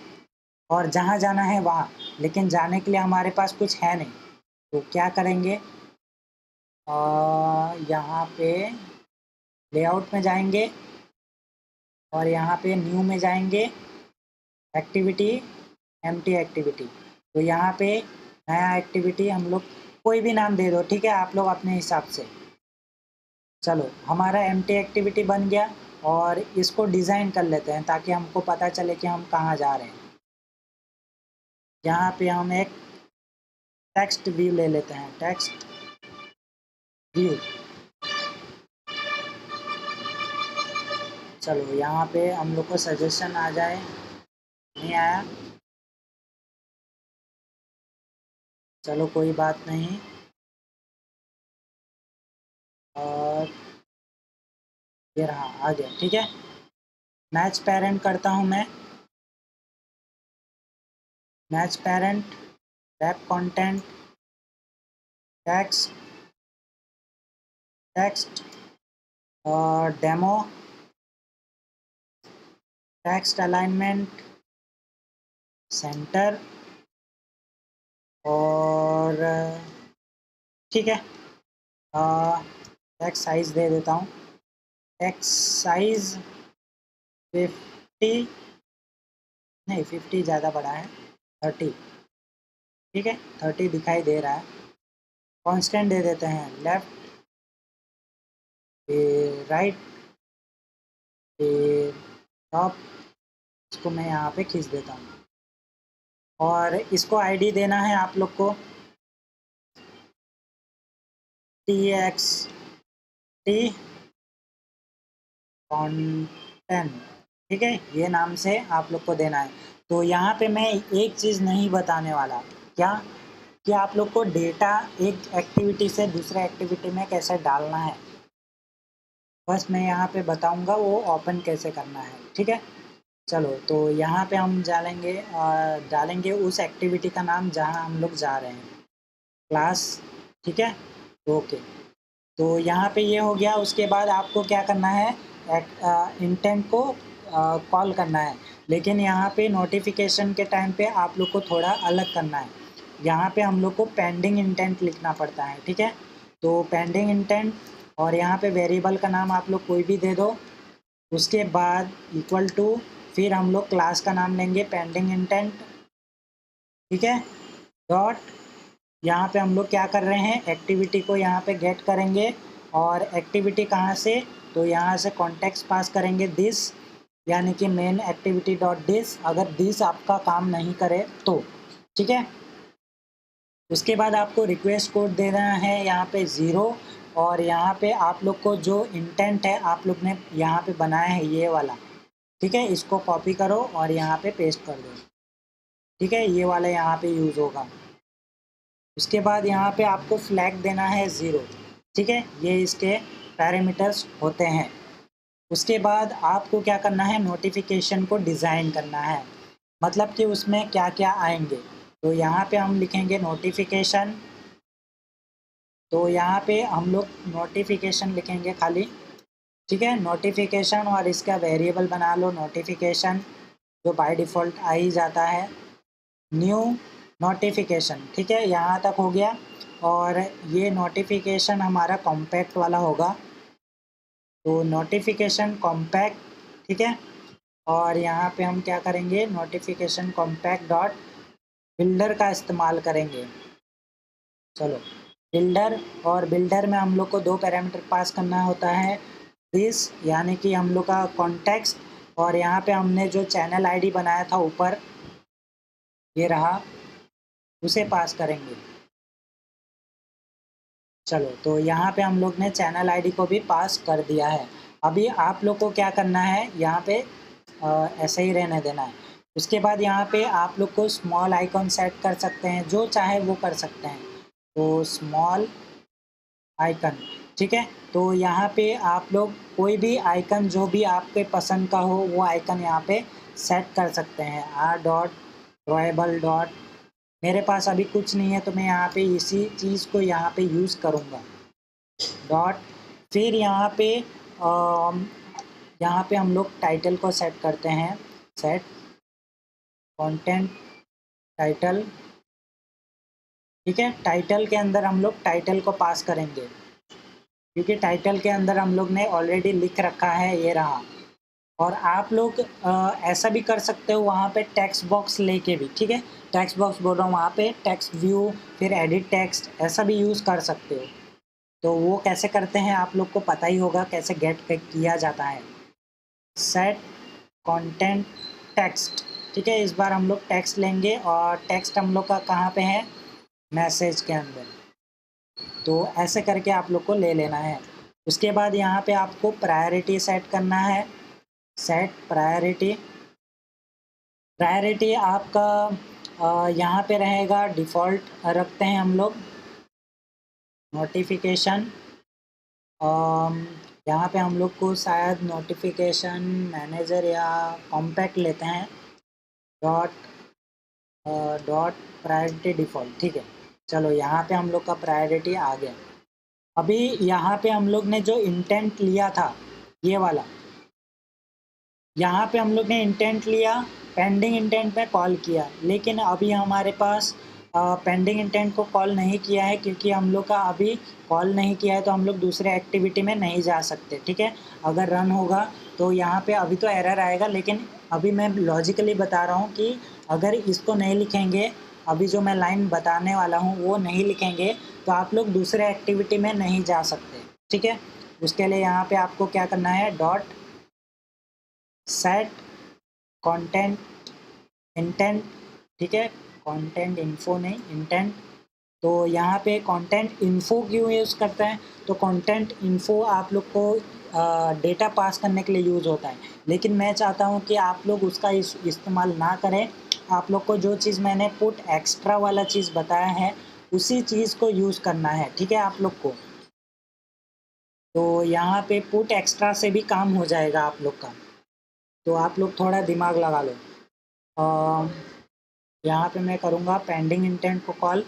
और जहाँ जाना है वहाँ, लेकिन जाने के लिए हमारे पास कुछ है नहीं, तो क्या करेंगे, यहाँ पे लेआउट में जाएंगे और यहाँ पे न्यू में जाएंगे, एक्टिविटी, एम्प्टी एक्टिविटी। तो यहाँ पे नया एक्टिविटी हम लोग कोई भी नाम दे दो, ठीक है, आप लोग अपने हिसाब से। चलो हमारा एम्प्टी एक्टिविटी बन गया, और इसको डिज़ाइन कर लेते हैं ताकि हमको पता चले कि हम कहाँ जा रहे हैं। यहाँ पे हम एक टेक्स्ट व्यू ले लेते हैं, टेक्स्ट व्यू। चलो यहाँ पे हम लोग को सजेशन आ जाए, नहीं आया, चलो कोई बात नहीं। और ये रहा, आ गया, ठीक है। मैच पेरेंट करता हूँ मैं, match parent, web content, text, text और डेमो, टेक्स्ट अलाइनमेंट, सेंटर, और ठीक है टेक्स्ट साइज़ दे देता हूँ, टेक्स्ट साइज़ 50, नहीं 50 ज़्यादा बड़ा है, 30, ठीक है, 30 दिखाई दे रहा है। कांस्टेंट दे देते हैं, लेफ्ट, फिर राइट, फिर टॉप, इसको मैं यहाँ पे खींच देता हूँ। और इसको ID देना है आप लोग को TXT कंटेंट, ठीक है, ये नाम से आप लोग को देना है। तो यहाँ पे मैं एक चीज़ नहीं बताने वाला, क्या, कि आप लोग को डेटा एक एक्टिविटी से दूसरे एक्टिविटी में कैसे डालना है, बस मैं यहाँ पे बताऊँगा वो ओपन कैसे करना है, ठीक है। चलो तो यहाँ पे हम डालेंगे उस एक्टिविटी का नाम जहाँ हम लोग जा रहे हैं, क्लास, ठीक है, ओके। तो यहाँ पे ये हो गया। उसके बाद आपको क्या करना है, इंटेंट को कॉल करना है, लेकिन यहाँ पे नोटिफिकेशन के टाइम पे आप लोग को थोड़ा अलग करना है। यहाँ पे हम लोग को पेंडिंग इंटेंट लिखना पड़ता है, ठीक है। तो पेंडिंग इंटेंट और यहाँ पे वेरिएबल का नाम आप लोग कोई भी दे दो। उसके बाद इक्वल टू, फिर हम लोग क्लास का नाम लेंगे पेंडिंग इंटेंट, ठीक है। डॉट, यहाँ पे हम लोग क्या कर रहे हैं, एक्टिविटी को यहाँ पे गेट करेंगे। और एक्टिविटी कहाँ से, तो यहाँ से कॉन्टेक्स्ट पास करेंगे दिस, यानी कि मेन एक्टिविटी डॉट दिस, अगर दिस आपका काम नहीं करे तो, ठीक है। उसके बाद आपको रिक्वेस्ट कोड देना है यहाँ पे 0, और यहाँ पे आप लोग को जो इंटेंट है आप लोग ने यहाँ पे बनाया है ये वाला, ठीक है, इसको कॉपी करो और यहाँ पे पेस्ट कर दो, ठीक है, ये वाला यहाँ पे यूज़ होगा। उसके बाद यहाँ पे आपको फ्लैग देना है 0, ठीक है, ये इसके पैरामीटर्स होते हैं। उसके बाद आपको क्या करना है, नोटिफिकेशन को डिज़ाइन करना है, मतलब कि उसमें क्या क्या आएंगे। तो यहाँ पे हम लिखेंगे नोटिफिकेशन, तो यहाँ पे हम लोग नोटिफिकेशन लिखेंगे खाली, ठीक है, नोटिफिकेशन, और इसका वेरिएबल बना लो नोटिफिकेशन, जो बाय डिफ़ॉल्ट आ ही जाता है। न्यू नोटिफिकेशन, ठीक है, यहाँ तक हो गया। और ये नोटिफिकेशन हमारा कॉम्पैक्ट वाला होगा, तो नोटिफिकेशन कॉम्पैक्ट, ठीक है। और यहाँ पे हम क्या करेंगे, नोटिफिकेशन कॉम्पैक्ट डॉट बिल्डर का इस्तेमाल करेंगे। चलो बिल्डर, और बिल्डर में हम लोग को 2 पैरामीटर पास करना होता है, दिस यानी कि हम लोग का कॉन्टेक्स्ट, और यहाँ पे हमने जो चैनल आईडी बनाया था ऊपर, ये रहा, उसे पास करेंगे। चलो तो यहाँ पे हम लोग ने चैनल आईडी को भी पास कर दिया है। अभी आप लोग को क्या करना है, यहाँ पे ऐसे ही रहने देना है। उसके बाद यहाँ पे आप लोग को स्मॉल आइकॉन सेट कर सकते हैं, जो चाहे वो कर सकते हैं, तो स्मॉल आइकन, ठीक है। तो यहाँ पे आप लोग कोई भी आइकन जो भी आपके पसंद का हो वो आइकन यहाँ पे सेट कर सकते हैं। आर डॉट ड्रॉएबल डॉट, मेरे पास अभी कुछ नहीं है तो मैं यहाँ पे इसी चीज़ को यहाँ पे यूज़ करूँगा, डॉट। फिर यहाँ पे हम लोग टाइटल को सेट करते हैं, सेट कंटेंट टाइटल, ठीक है। टाइटल के अंदर हम लोग टाइटल को पास करेंगे, क्योंकि टाइटल के अंदर हम लोग ने ऑलरेडी लिख रखा है, ये रहा। और आप लोग ऐसा भी कर सकते हो वहाँ पे टेक्स्ट बॉक्स लेके भी, ठीक है, टेक्स्ट बॉक्स बोल रहा हूँ, वहाँ पे टेक्स्ट व्यू, फिर एडिट टेक्स्ट, ऐसा भी यूज़ कर सकते हो। तो वो कैसे करते हैं आप लोग को पता ही होगा, कैसे गेट किया जाता है। सेट कंटेंट टेक्स्ट, ठीक है, इस बार हम लोग टेक्स्ट लेंगे, और टेक्स्ट हम लोग का कहाँ पे है, मैसेज के अंदर। तो ऐसे करके आप लोग को ले लेना है। उसके बाद यहाँ पे आपको प्रायोरिटी सेट करना है, सेट प्रायोरिटी। प्रायोरिटी आपका यहाँ पे रहेगा, डिफ़ॉल्ट रखते हैं हम लोग, नोटिफिकेशन। यहाँ पे हम लोग को शायद नोटिफिकेशन मैनेजर या कॉम्पैक्ट लेते हैं, डॉट डॉट प्रायोरिटी डिफ़ॉल्ट, ठीक है। चलो यहाँ पे हम लोग का प्रायोरिटी आ गया। अभी यहाँ पे हम लोग ने जो इंटेंट लिया था, ये वाला, यहाँ पे हम लोग ने इंटेंट लिया, पेंडिंग इंटेंट में कॉल किया, लेकिन अभी हमारे पास पेंडिंग इंटेंट को कॉल नहीं किया है, क्योंकि हम लोग का अभी कॉल नहीं किया है, तो हम लोग दूसरे एक्टिविटी में नहीं जा सकते, ठीक है। अगर रन होगा तो यहाँ पे अभी तो एरर आएगा, लेकिन अभी मैं लॉजिकली बता रहा हूँ कि अगर इसको नहीं लिखेंगे, अभी जो मैं लाइन बताने वाला हूँ वो नहीं लिखेंगे, तो आप लोग दूसरे एक्टिविटी में नहीं जा सकते, ठीक है। उसके लिए यहाँ पे आपको क्या करना है, डॉट सेट कंटेंट इंटेंट, ठीक है, कंटेंट इन्फो नहीं, इंटेंट। तो यहाँ पे कंटेंट इन्फो क्यों यूज़ करते हैं, तो कंटेंट इन्फो आप लोग को डेटा पास करने के लिए यूज़ होता है, लेकिन मैं चाहता हूँ कि आप लोग उसका इस्तेमाल ना करें। आप लोग को जो चीज़ मैंने पुट एक्स्ट्रा वाला चीज़ बताया है, उसी चीज़ को यूज़ करना है, ठीक है, आप लोग को। तो यहाँ पे पुट एक्स्ट्रा से भी काम हो जाएगा आप लोग का, तो आप लोग थोड़ा दिमाग लगा लो। यहाँ पे मैं करूँगा पेंडिंग इंटेंट को कॉल,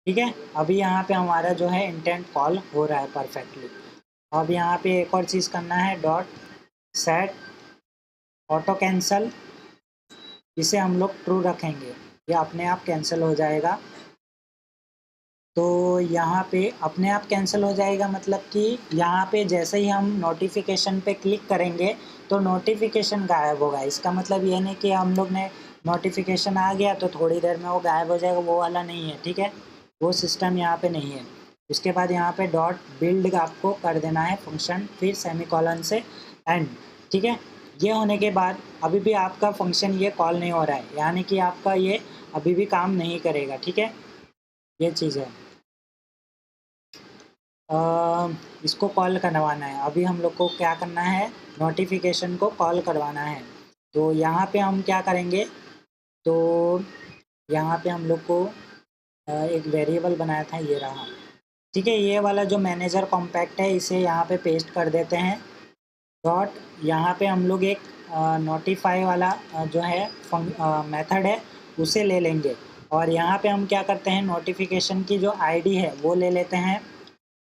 ठीक है। अभी यहाँ पे हमारा जो है इंटेंट कॉल हो रहा है परफेक्टली। अब यहाँ पे एक और चीज़ करना है, डॉट सेट ऑटो कैंसल, इसे हम लोग ट्रू रखेंगे, ये अपने आप कैंसिल हो जाएगा। तो यहाँ पे अपने आप कैंसिल हो जाएगा, मतलब कि यहाँ पे जैसे ही हम नोटिफिकेशन पे क्लिक करेंगे तो नोटिफिकेशन गायब होगा। इसका मतलब ये नहीं कि हम लोग ने नोटिफिकेशन आ गया तो थोड़ी देर में वो गायब हो जाएगा, वो वाला नहीं है, ठीक है। वो सिस्टम यहाँ पे नहीं है। उसके बाद यहाँ पे डॉट बिल्ड आपको कर देना है फंक्शन, फिर सेमीकोलन से एंड, ठीक है। ये होने के बाद अभी भी आपका फंक्शन ये कॉल नहीं हो रहा है, यानी कि आपका ये अभी भी काम नहीं करेगा, ठीक है। ये चीज़ है। इसको कॉल करवाना है। अभी हम लोग को क्या करना है, नोटिफिकेशन को कॉल करवाना है। तो यहाँ पे हम क्या करेंगे, तो यहाँ पे हम लोग को एक वेरिएबल बनाया था, ये रहा, ठीक है। ये वाला जो मैनेजर कॉम्पैक्ट है इसे यहाँ पे पेस्ट कर देते हैं। डॉट यहाँ पे हम लोग एक नोटिफाई वाला जो है मेथड है उसे ले लेंगे, और यहाँ पे हम क्या करते हैं, नोटिफिकेशन की जो आईडी है वो ले लेते हैं,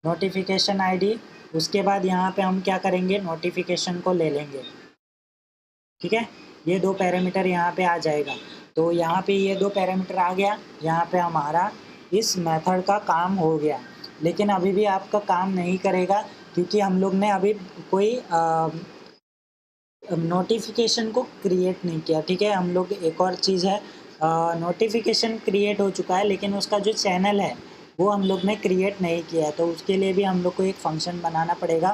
नोटिफिकेशन आईडी। उसके बाद यहाँ पे हम क्या करेंगे, नोटिफिकेशन को ले लेंगे, ठीक है। ये दो पैरामीटर यहाँ पे आ जाएगा। तो यहाँ पे ये दो पैरामीटर आ गया, यहाँ पे हमारा इस मेथड का काम हो गया। लेकिन अभी भी आपका काम नहीं करेगा, क्योंकि हम लोग ने अभी कोई नोटिफिकेशन को क्रिएट नहीं किया, ठीक है। हम लोग एक और चीज़ है, नोटिफिकेशन क्रिएट हो चुका है लेकिन उसका जो चैनल है वो हम लोग ने क्रिएट नहीं किया है। तो उसके लिए भी हम लोग को एक फंक्शन बनाना पड़ेगा,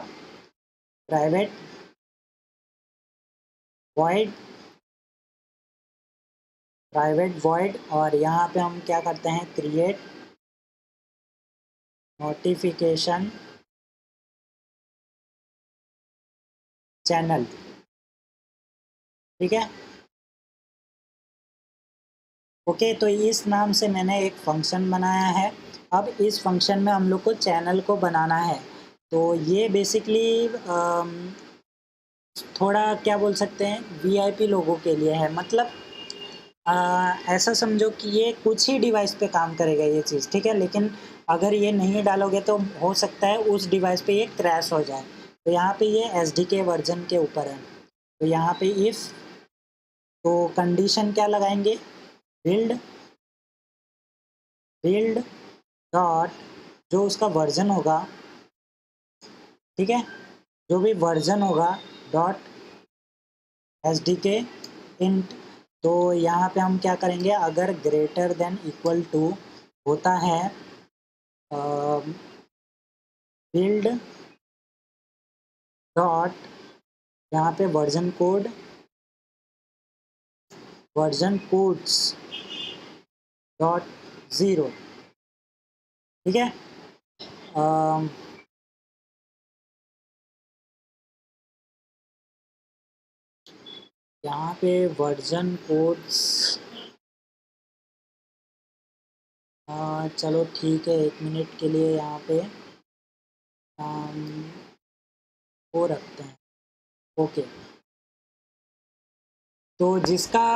प्राइवेट वॉइड, और यहाँ पे हम क्या करते हैं, क्रिएट नोटिफिकेशन चैनल, ठीक है। ओके, तो इस नाम से मैंने एक फंक्शन बनाया है। अब इस फंक्शन में हम लोग को चैनल को बनाना है। तो ये बेसिकली थोड़ा क्या बोल सकते हैं, वीआईपी लोगों के लिए है। मतलब ऐसा समझो कि ये कुछ ही डिवाइस पे काम करेगा ये चीज़, ठीक है। लेकिन अगर ये नहीं डालोगे तो हो सकता है उस डिवाइस पे ये क्रैश हो जाए। तो यहाँ पे ये एसडीके वर्जन के ऊपर है। तो यहाँ पे इफ़, तो कंडीशन क्या लगाएंगे, बिल्ड बिल्ड डॉट, जो उसका वर्जन होगा, ठीक है, जो भी वर्जन होगा, डॉट एस डी के इंट। तो यहाँ पे हम क्या करेंगे, अगर ग्रेटर देन इक्वल टू होता है बिल्ड डॉट, यहाँ पे वर्जन कोड्स डॉट ज़ीरो, ठीक है। अम, यहाँ पे वर्जन कोड्स, चलो ठीक है, 1 मिनट के लिए यहाँ पे वो रखते हैं, ओके। तो जिसका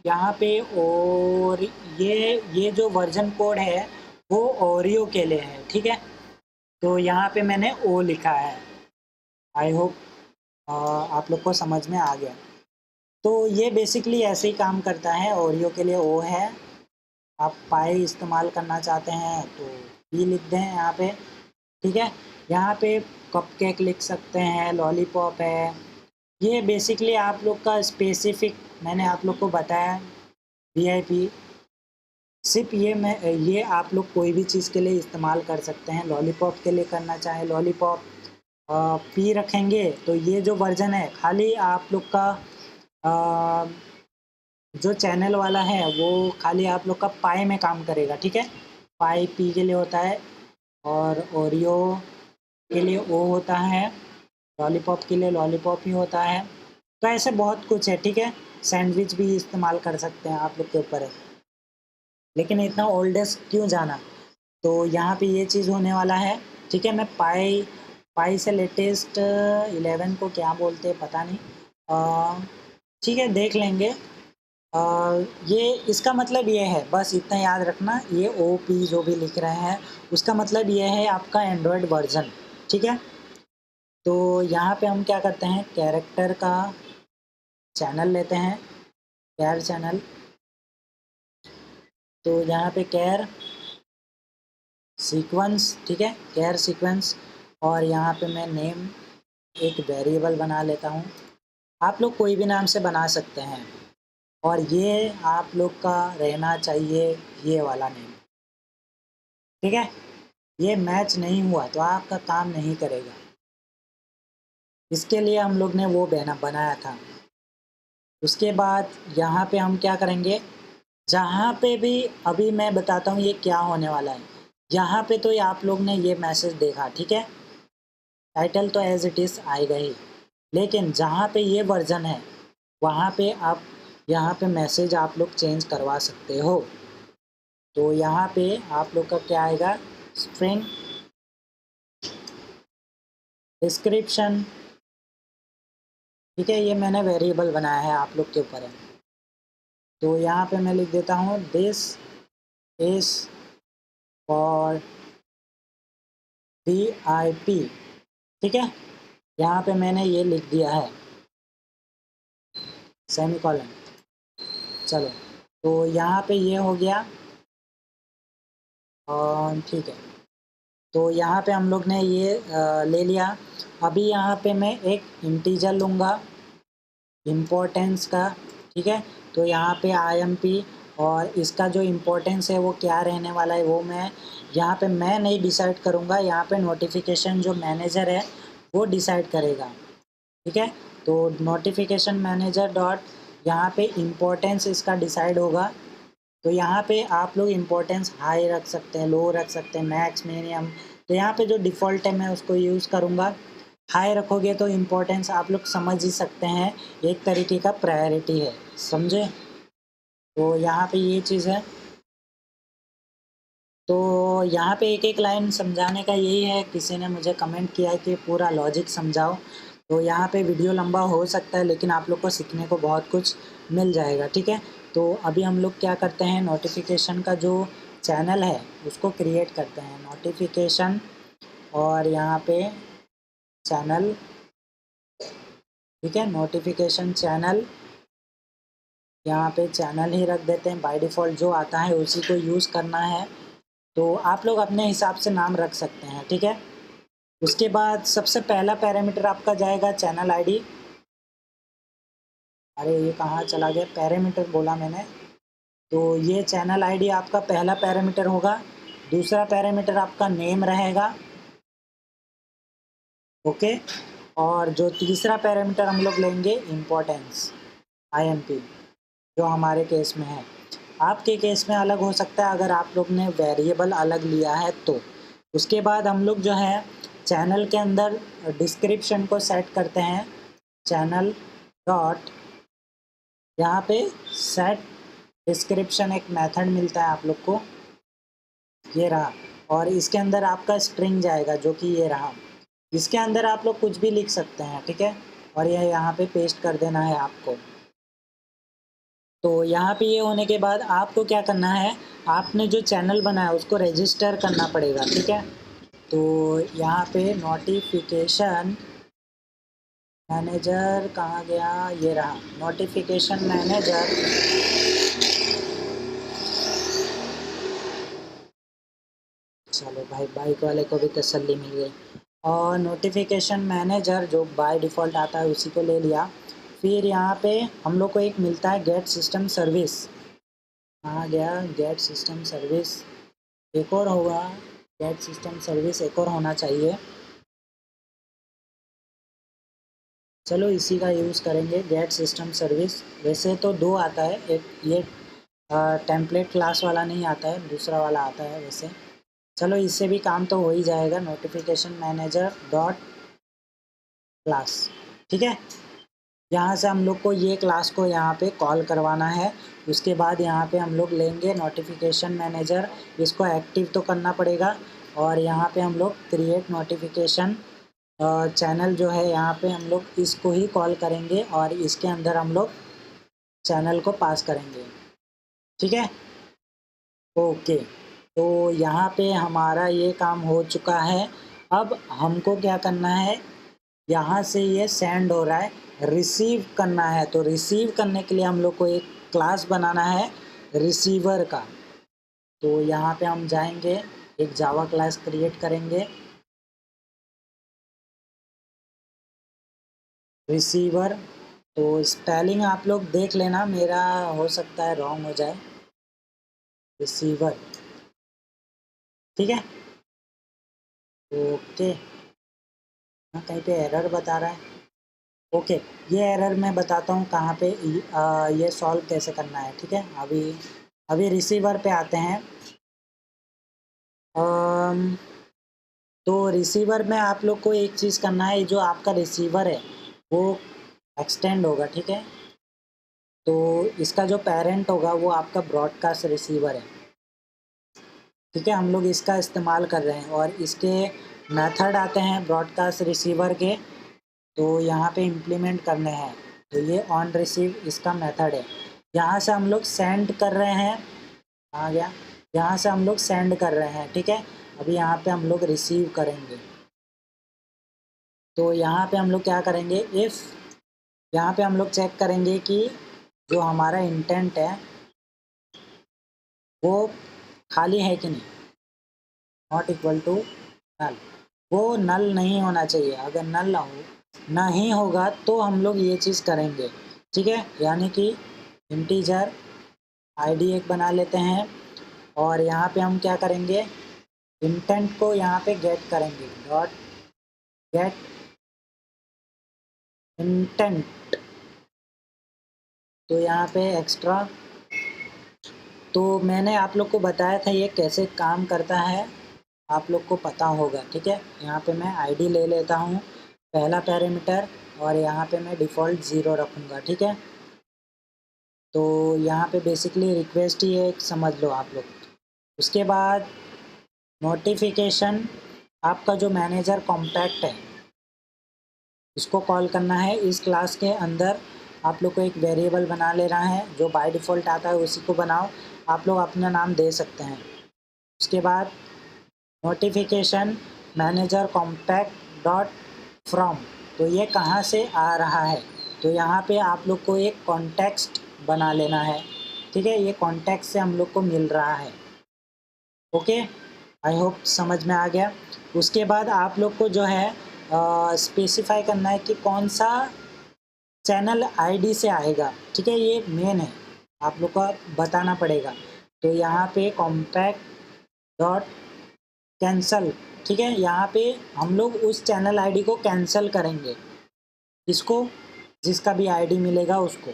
यहाँ पे, और ये जो वर्जन कोड है वो ओरियो के लिए है, ठीक है। तो यहाँ पे मैंने ओ लिखा है। आई होप आप लोग को समझ में आ गया। तो ये बेसिकली ऐसे ही काम करता है, ओरियो के लिए ओ है। आप पाई इस्तेमाल करना चाहते हैं तो पी लिख दें यहाँ पे, ठीक है। यहाँ पे कपकेक लिख सकते हैं, लॉलीपॉप है। ये बेसिकली आप लोग का स्पेसिफिक, मैंने आप लोग को बताया, वीआईपी सिर्फ ये आप लोग कोई भी चीज़ के लिए इस्तेमाल कर सकते हैं। लॉलीपॉप के लिए करना चाहें लॉलीपॉप पी रखेंगे, तो ये जो वर्जन है खाली आप लोग का अ, जो चैनल वाला है वो खाली आप लोग का पाई में काम करेगा, ठीक है। पाई पी के लिए होता है, और ओरियो के लिए ओ होता है, लॉलीपॉप के लिए लॉलीपॉप ही होता है। तो ऐसे बहुत कुछ है, ठीक है। सैंडविच भी इस्तेमाल कर सकते हैं, आप लोग के ऊपर है। लेकिन इतना ओल्डेस्ट क्यों जाना, तो यहाँ पे ये चीज़ होने वाला है, ठीक है। मैं पाई पाई से लेटेस्ट 11 को क्या बोलते हैं पता नहीं, ठीक है, देख लेंगे। ये इसका मतलब ये है, बस इतना याद रखना, ये ओ पी जो भी लिख रहे हैं उसका मतलब ये है आपका एंड्रॉयड वर्जन, ठीक है। तो यहाँ पे हम क्या करते हैं, कैरेक्टर का चैनल लेते हैं, कैर चैनल। तो यहाँ पे कैर सीक्वेंस, ठीक है, केयर सीक्वेंस। और यहाँ पे मैं नेम एक वेरिएबल बना लेता हूँ। आप लोग कोई भी नाम से बना सकते हैं, और ये आप लोग का रहना चाहिए ये वाला नेम, ठीक है। ये मैच नहीं हुआ तो आपका काम नहीं करेगा, इसके लिए हम लोग ने वो बनाया था। उसके बाद यहाँ पे हम क्या करेंगे, जहाँ पे भी अभी मैं बताता हूँ ये क्या होने वाला है। यहाँ पे तो ये आप लोग ने ये मैसेज देखा, ठीक है, टाइटल तो एज इट इज़ आएगा ही, लेकिन जहाँ पे ये वर्जन है वहाँ पे आप यहाँ पे मैसेज आप लोग चेंज करवा सकते हो। तो यहाँ पे आप लोग का क्या आएगा, स्ट्रिंग डिस्क्रिप्शन, ठीक है। ये मैंने वेरिएबल बनाया है, आप लोग के ऊपर है। तो यहाँ पे मैं लिख देता हूँ दिस इज फॉर VIP, ठीक है। यहाँ पे मैंने ये लिख दिया है सेमीकोलन। चलो, तो यहाँ पे ये हो गया, और ठीक है। तो यहाँ पे हम लोग ने ये ले लिया। अभी यहाँ पे मैं एक इंटीजर लूँगा इम्पोर्टेंस का, ठीक है। तो यहाँ पे IMP, और इसका जो इम्पोर्टेंस है वो क्या रहने वाला है वो मैं यहाँ पे मैं नहीं डिसाइड करूँगा, यहाँ पे नोटिफिकेशन जो मैनेजर है वो डिसाइड करेगा, ठीक है। तो नोटिफिकेशन मैनेजर डॉट यहाँ पे इम्पोर्टेंस इसका डिसाइड होगा। तो यहाँ पे आप लोग इम्पोर्टेंस हाई रख सकते हैं, लो रख सकते हैं, मैक्स मिनिमम। तो यहाँ पे जो डिफ़ॉल्ट है मैं उसको यूज़ करूँगा। हाई रखोगे तो इम्पोर्टेंस आप लोग समझ ही सकते हैं, एक तरीके का प्रायोरिटी है, समझे। तो यहाँ पे ये चीज़ है। तो यहाँ पे एक एक लाइन समझाने का यही है। किसी ने मुझे कमेंट किया है कि पूरा लॉजिक समझाओ, तो यहाँ पे वीडियो लंबा हो सकता है, लेकिन आप लोग को सीखने को बहुत कुछ मिल जाएगा, ठीक है। तो अभी हम लोग क्या करते हैं, नोटिफिकेशन का जो चैनल है उसको क्रिएट करते हैं, नोटिफिकेशन, और यहाँ पे चैनल, ठीक है, नोटिफिकेशन चैनल। यहाँ पे चैनल ही रख देते हैं, बाय डिफ़ॉल्ट जो आता है उसी को यूज़ करना है। तो आप लोग अपने हिसाब से नाम रख सकते हैं, ठीक है। उसके बाद सबसे पहला पैरामीटर आपका जाएगा चैनल ID। अरे ये कहाँ चला गया, पैरामीटर बोला मैंने। तो ये चैनल ID आपका पहला पैरामीटर होगा। दूसरा पैरामीटर आपका नेम रहेगा, ओके। और जो तीसरा पैरामीटर हम लोग लेंगे इम्पोर्टेंस, IMP, जो हमारे केस में है। आपके केस में अलग हो सकता है अगर आप लोग ने वेरिएबल अलग लिया है तो। उसके बाद हम लोग जो है चैनल के अंदर डिस्क्रिप्शन को सेट करते हैं, चैनल डॉट, यहाँ पे सेट डिस्क्रिप्शन एक मेथड मिलता है आप लोग को, ये रहा। और इसके अंदर आपका स्ट्रिंग जाएगा जो कि ये रहा। इसके अंदर आप लोग कुछ भी लिख सकते हैं, ठीक है। और यह यहाँ पे पेस्ट कर देना है आपको। तो यहाँ पे ये होने के बाद आपको क्या करना है, आपने जो चैनल बनाया उसको रजिस्टर करना पड़ेगा, ठीक है। तो यहाँ पे नोटिफिकेशन मैनेजर कहाँ गया, ये रहा नोटिफिकेशन मैनेजर। चलो भाई, बाइक वाले को भी तसल्ली मिल गई। और नोटिफिकेशन मैनेजर जो बाय डिफ़ॉल्ट आता है उसी को ले लिया। फिर यहाँ पे हम लोग को एक मिलता है गेट सिस्टम सर्विस। कहाँ गया गेट सिस्टम सर्विस, एक और होगा गेट सिस्टम सर्विस, एक और होना चाहिए। चलो इसी का यूज़ करेंगे, गेट सिस्टम सर्विस। वैसे तो दो आता है, एक ये टेम्पलेट क्लास वाला नहीं आता है, दूसरा वाला आता है वैसे। चलो इससे भी काम तो हो ही जाएगा, नोटिफिकेशन मैनेजर डॉट क्लास, ठीक है। यहाँ से हम लोग को ये क्लास को यहाँ पे कॉल करवाना है। उसके बाद यहाँ पे हम लोग लेंगे नोटिफिकेशन मैनेजर, इसको एक्टिव तो करना पड़ेगा। और यहाँ पे हम लोग क्रिएट नोटिफिकेशन चैनल जो है, यहाँ पे हम लोग इसको ही कॉल करेंगे और इसके अंदर हम लोग चैनल को पास करेंगे, ठीक है, ओके। तो यहाँ पे हमारा ये काम हो चुका है। अब हमको क्या करना है, यहाँ से ये सेंड हो रहा है, रिसीव करना है। तो रिसीव करने के लिए हम लोग को एक क्लास बनाना है रिसीवर का। तो यहाँ पे हम जाएंगे एक जावा क्लास क्रिएट करेंगे, रिसीवर। तो स्पेलिंग आप लोग देख लेना, मेरा हो सकता है रॉन्ग हो जाए, रिसीवर, ठीक है। ओके, हाँ कहीं पे एरर बता रहा है। ओके, ये एरर मैं बताता हूँ कहाँ पे ये सॉल्व कैसे करना है, ठीक है। अभी रिसीवर पे आते हैं। अम, तो रिसीवर में आप लोग को एक चीज़ करना है, जो आपका रिसीवर है वो एक्सटेंड होगा, ठीक है। तो इसका जो पेरेंट होगा वो आपका ब्रॉडकास्ट रिसीवर है, ठीक है। हम लोग इसका इस्तेमाल कर रहे हैं और इसके मेथड आते हैं ब्रॉडकास्ट रिसीवर के, तो यहाँ पे इम्प्लीमेंट करने हैं। तो ये ऑन रिसीव इसका मेथड है। यहाँ से हम लोग सेंड कर रहे हैं, आ गया, यहाँ से हम लोग सेंड कर रहे हैं, ठीक है। अभी यहाँ पे हम लोग रिसीव करेंगे। तो यहाँ पे हम लोग क्या करेंगे, इफ़ यहाँ पे हम लोग चेक करेंगे कि जो हमारा इंटेंट है वो खाली है कि नहीं, नॉट इक्वल टू नल, वो नल नहीं होना चाहिए। अगर नल नहीं होगा तो हम लोग ये चीज़ करेंगे, ठीक है। यानी कि इंटीजर आईडी एक बना लेते हैं और यहाँ पे हम क्या करेंगे, इंटेंट को यहाँ पे गेट करेंगे, डॉट गेट इंटेंट। तो यहाँ पे एक्स्ट्रा, तो मैंने आप लोग को बताया था ये कैसे काम करता है, आप लोग को पता होगा, ठीक है। यहाँ पे मैं आईडी ले लेता हूँ पहला पैरामीटर और यहाँ पे मैं डिफ़ॉल्ट 0 रखूँगा, ठीक है। तो यहाँ पे बेसिकली रिक्वेस्ट ही है, समझ लो आप लोग। उसके बाद नोटिफिकेशन, आपका जो मैनेजर कॉम्पैक्ट है इसको कॉल करना है। इस क्लास के अंदर आप लोग को एक वेरिएबल बना लेना है, जो बाय डिफ़ॉल्ट आता है उसी को बनाओ, आप लोग अपना नाम दे सकते हैं। उसके बाद notification manager compact dot from, तो ये कहाँ से आ रहा है, तो यहाँ पे आप लोग को एक कॉन्टेक्स्ट बना लेना है, ठीक है। ये कॉन्टेक्स्ट से हम लोग को मिल रहा है, ओके। आई होप समझ में आ गया। उसके बाद आप लोग को जो है स्पेसिफाई करना है कि कौन सा चैनल आईडी से आएगा, ठीक है। ये मेन है, आप लोग को बताना पड़ेगा। तो यहाँ पे कॉम्पैक्ट डॉट कैंसल, ठीक है। यहाँ पे हम लोग उस चैनल आईडी को कैंसिल करेंगे, इसको, जिसका भी आईडी मिलेगा उसको।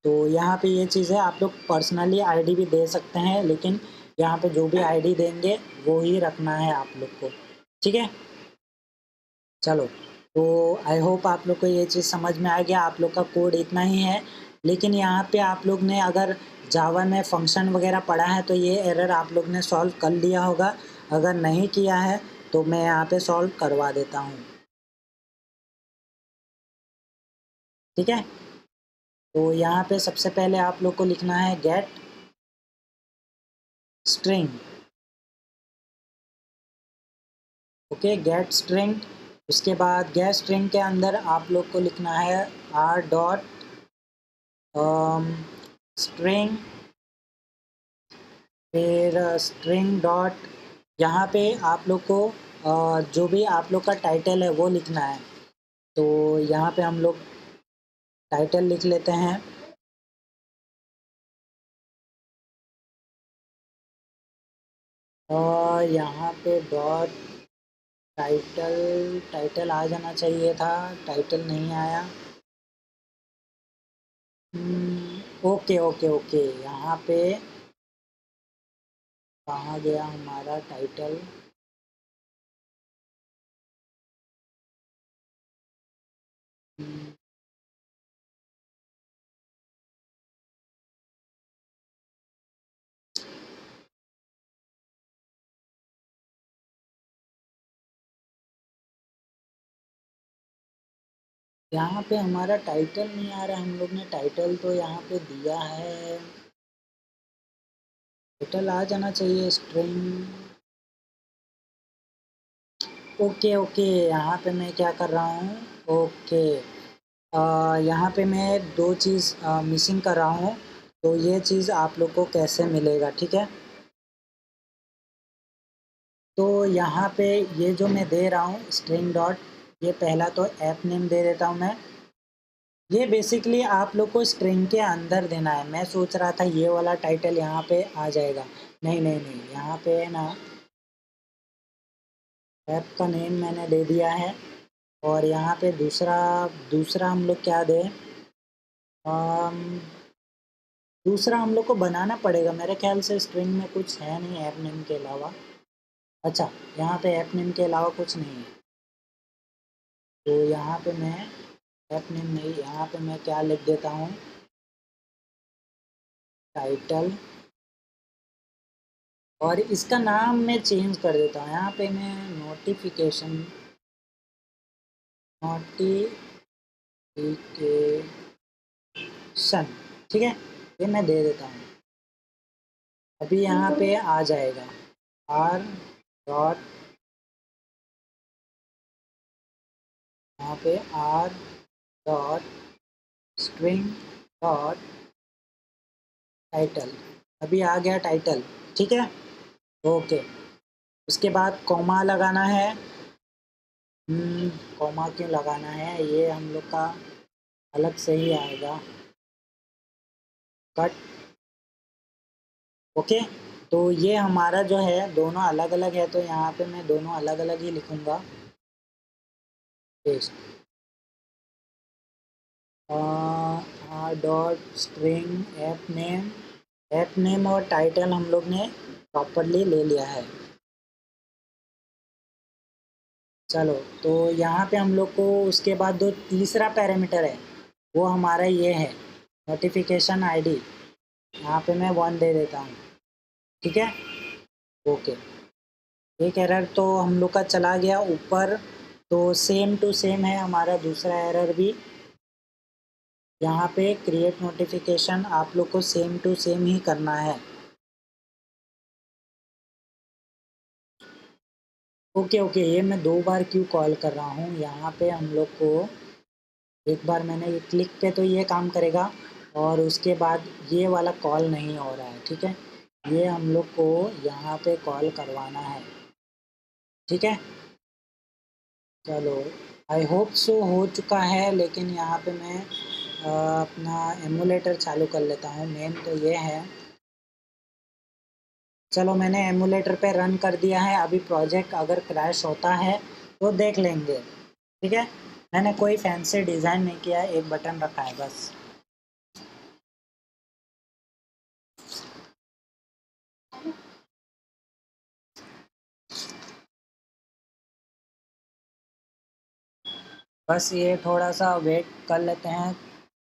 तो यहाँ पे ये चीज़ है, आप लोग पर्सनली आईडी भी दे सकते हैं, लेकिन यहाँ पे जो भी आईडी देंगे वो ही रखना है आप लोग को, ठीक है। चलो, तो आई होप आप लोग को ये चीज़ समझ में आ गया। आप लोग का कोड इतना ही है, लेकिन यहाँ पे आप लोग ने अगर जावा में फंक्शन वगैरह पढ़ा है तो ये एरर आप लोग ने सॉल्व कर लिया होगा। अगर नहीं किया है तो मैं यहाँ पे सॉल्व करवा देता हूँ, ठीक है। तो यहाँ पे सबसे पहले आप लोग को लिखना है gate string, okay, gate string. उसके बाद गेट स्ट्रिंग के अंदर आप लोग को लिखना है आर डॉट स्ट्रिंग, फिर स्ट्रिंग डॉट, यहाँ पे आप लोग को जो भी आप लोग का टाइटल है वो लिखना है। तो यहाँ पे हम लोग टाइटल लिख लेते हैं, और यहाँ पे डॉट टाइटल, टाइटल आ जाना चाहिए था, टाइटल नहीं आया। ओके ओके ओके, यहाँ पे कहाँ गया हमारा टाइटल, यहाँ पे हमारा टाइटल नहीं आ रहा। हम लोग ने टाइटल तो यहाँ पे दिया है, टाइटल आ जाना चाहिए, स्ट्रिंग। ओके ओके, यहाँ पे मैं क्या कर रहा हूँ, ओके, यहाँ पे मैं दो चीज़ मिसिंग कर रहा हूँ। तो ये चीज़ आप लोग को कैसे मिलेगा, ठीक है। तो यहाँ पे ये जो मैं दे रहा हूँ स्ट्रिंग डॉट, ये पहला तो ऐप नेम दे देता हूँ मैं। ये बेसिकली आप लोग को स्ट्रिंग के अंदर देना है। मैं सोच रहा था ये वाला टाइटल यहाँ पे आ जाएगा, नहीं नहीं नहीं, यहाँ पे है ना ऐप का नेम मैंने दे दिया है। और यहाँ पे दूसरा दूसरा हम लोग क्या दें, दूसरा हम लोग को बनाना पड़ेगा मेरे ख्याल से। स्ट्रिंग में कुछ है नहीं ऐप नेम के अलावा। अच्छा, यहाँ पे ऐप नेम के अलावा कुछ नहीं है, तो यहाँ पे मैं ऐप नेम नहीं, यहाँ पे मैं क्या लिख देता हूँ, टाइटल। और इसका नाम मैं चेंज कर देता हूँ, यहाँ पे मैं नोटिफिकेशन ठीक है, ये मैं दे देता हूँ। अभी यहाँ पे आ जाएगा आर डॉट, यहाँ पे R dot string dot title. अभी आ गया टाइटल, ठीक है, ओके। उसके बाद कॉमा लगाना है। कॉमा क्यों लगाना है, ये हम लोग का अलग से ही आएगा, कट, ओके। तो ये हमारा जो है दोनों अलग अलग है, तो यहाँ पे मैं दोनों अलग अलग ही लिखूँगा, paste. Dot string app name और टाइटल हम लोग ने प्रॉपरली ले लिया है। चलो, तो यहाँ पे हम लोग को उसके बाद जो तीसरा पैरामीटर है वो हमारा ये है, नोटिफिकेशन आईडी। यहाँ पे मैं 1 दे देता हूँ, ठीक है, ओके। एक एरर तो हम लोग का चला गया ऊपर, तो सेम टू सेम है हमारा दूसरा एरर भी। यहाँ पे क्रिएट नोटिफिकेशन आप लोग को सेम टू सेम ही करना है। ओके ओके, ये मैं 2 बार क्यों कॉल कर रहा हूँ, यहाँ पे हम लोग को एक बार मैंने ये क्लिक पे तो ये काम करेगा, और उसके बाद ये वाला कॉल नहीं हो रहा है, ठीक है। ये हम लोग को यहाँ पे कॉल करवाना है, ठीक है। चलो, आई होप सो हो चुका है, लेकिन यहाँ पे मैं अपना एमुलेटर चालू कर लेता हूँ। मेन तो ये है, चलो मैंने एमुलेटर पे रन कर दिया है। अभी प्रोजेक्ट अगर क्रैश होता है तो देख लेंगे, ठीक है। मैंने कोई फैंसी डिज़ाइन नहीं किया है, एक बटन रखा है बस। बस ये थोड़ा सा वेट कर लेते हैं,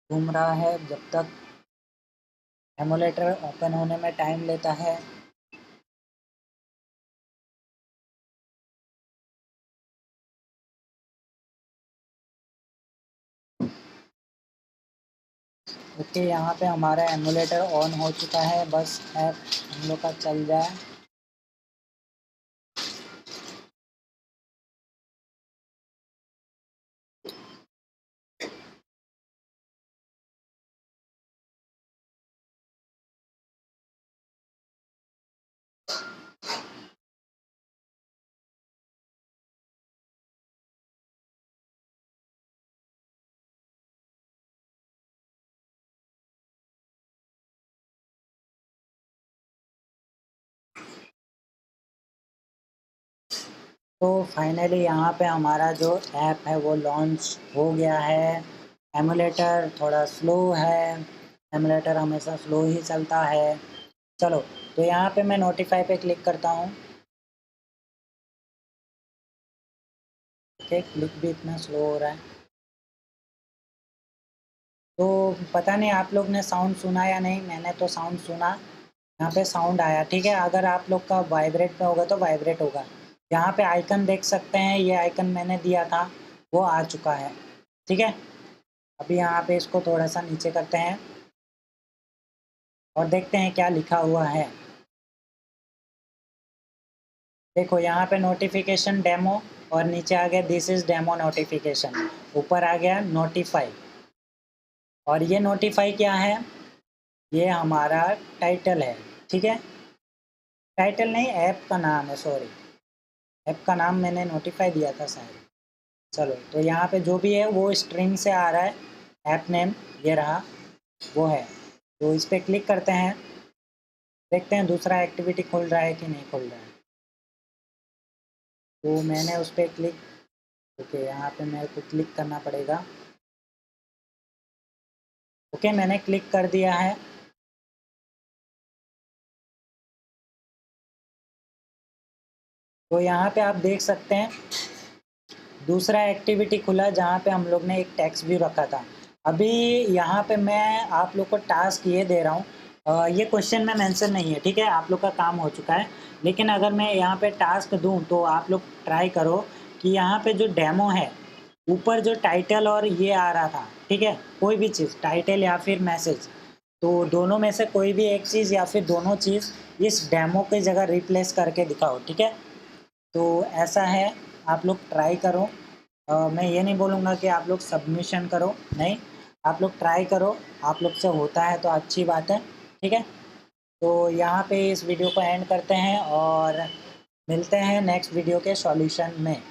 घूम रहा है जब तक, एमुलेटर ओपन होने में टाइम लेता है। ओके, यहाँ पे हमारा एमुलेटर ऑन हो चुका है, बस ऐप हम लोग का चल जाए। तो फाइनली यहाँ पे हमारा जो ऐप है वो लॉन्च हो गया है। एमुलेटर थोड़ा स्लो है, एमुलेटर हमेशा स्लो ही चलता है। चलो, तो यहाँ पे मैं नोटिफाई पे क्लिक करता हूँ। ओके, क्लिक भी इतना स्लो हो रहा है, तो पता नहीं आप लोग ने साउंड सुना या नहीं। मैंने तो साउंड सुना, यहाँ पे साउंड आया, ठीक है। अगर आप लोग का वाइब्रेट पे होगा तो वाइब्रेट होगा। यहाँ पे आइकन देख सकते हैं, ये आइकन मैंने दिया था वो आ चुका है, ठीक है। अभी यहाँ पे इसको थोड़ा सा नीचे करते हैं और देखते हैं क्या लिखा हुआ है। देखो यहाँ पे नोटिफिकेशन डेमो, और नीचे आ गया दिस इज़ डेमो नोटिफिकेशन, ऊपर आ गया नोटिफाई। और ये नोटिफाई क्या है, ये हमारा टाइटल है, ठीक है। टाइटल नहीं, ऐप का नाम है, सॉरी। ऐप का नाम मैंने नोटिफाई दिया था शायद। चलो, तो यहाँ पे जो भी है वो स्ट्रिंग से आ रहा है, ऐप नेम ये रहा, वो है। तो इस पर क्लिक करते हैं, देखते हैं दूसरा एक्टिविटी खुल रहा है कि नहीं खुल रहा है। तो मैंने उस पर क्लिक, ओके यहाँ पे मेरे को क्लिक करना पड़ेगा। ओके मैंने क्लिक कर दिया है। तो यहाँ पे आप देख सकते हैं दूसरा एक्टिविटी खुला जहाँ पे हम लोग ने एक टेक्स्ट व्यू रखा था। अभी यहाँ पे मैं आप लोग को टास्क ये दे रहा हूँ, ये क्वेश्चन में मेंशन नहीं है, ठीक है, आप लोग का काम हो चुका है। लेकिन अगर मैं यहाँ पे टास्क दूँ तो आप लोग ट्राई करो कि यहाँ पे जो डेमो है ऊपर जो टाइटल और ये आ रहा था, ठीक है, कोई भी चीज़ टाइटल या फिर मैसेज, तो दोनों में से कोई भी एक चीज़ या फिर दोनों चीज़ इस डेमो की जगह रिप्लेस करके दिखाओ, ठीक है। तो ऐसा है, आप लोग ट्राई करो। मैं ये नहीं बोलूँगा कि आप लोग सबमिशन करो, नहीं, आप लोग ट्राई करो, आप लोग से होता है तो अच्छी बात है, ठीक है। तो यहाँ पे इस वीडियो को एंड करते हैं और मिलते हैं नेक्स्ट वीडियो के सॉल्यूशन में।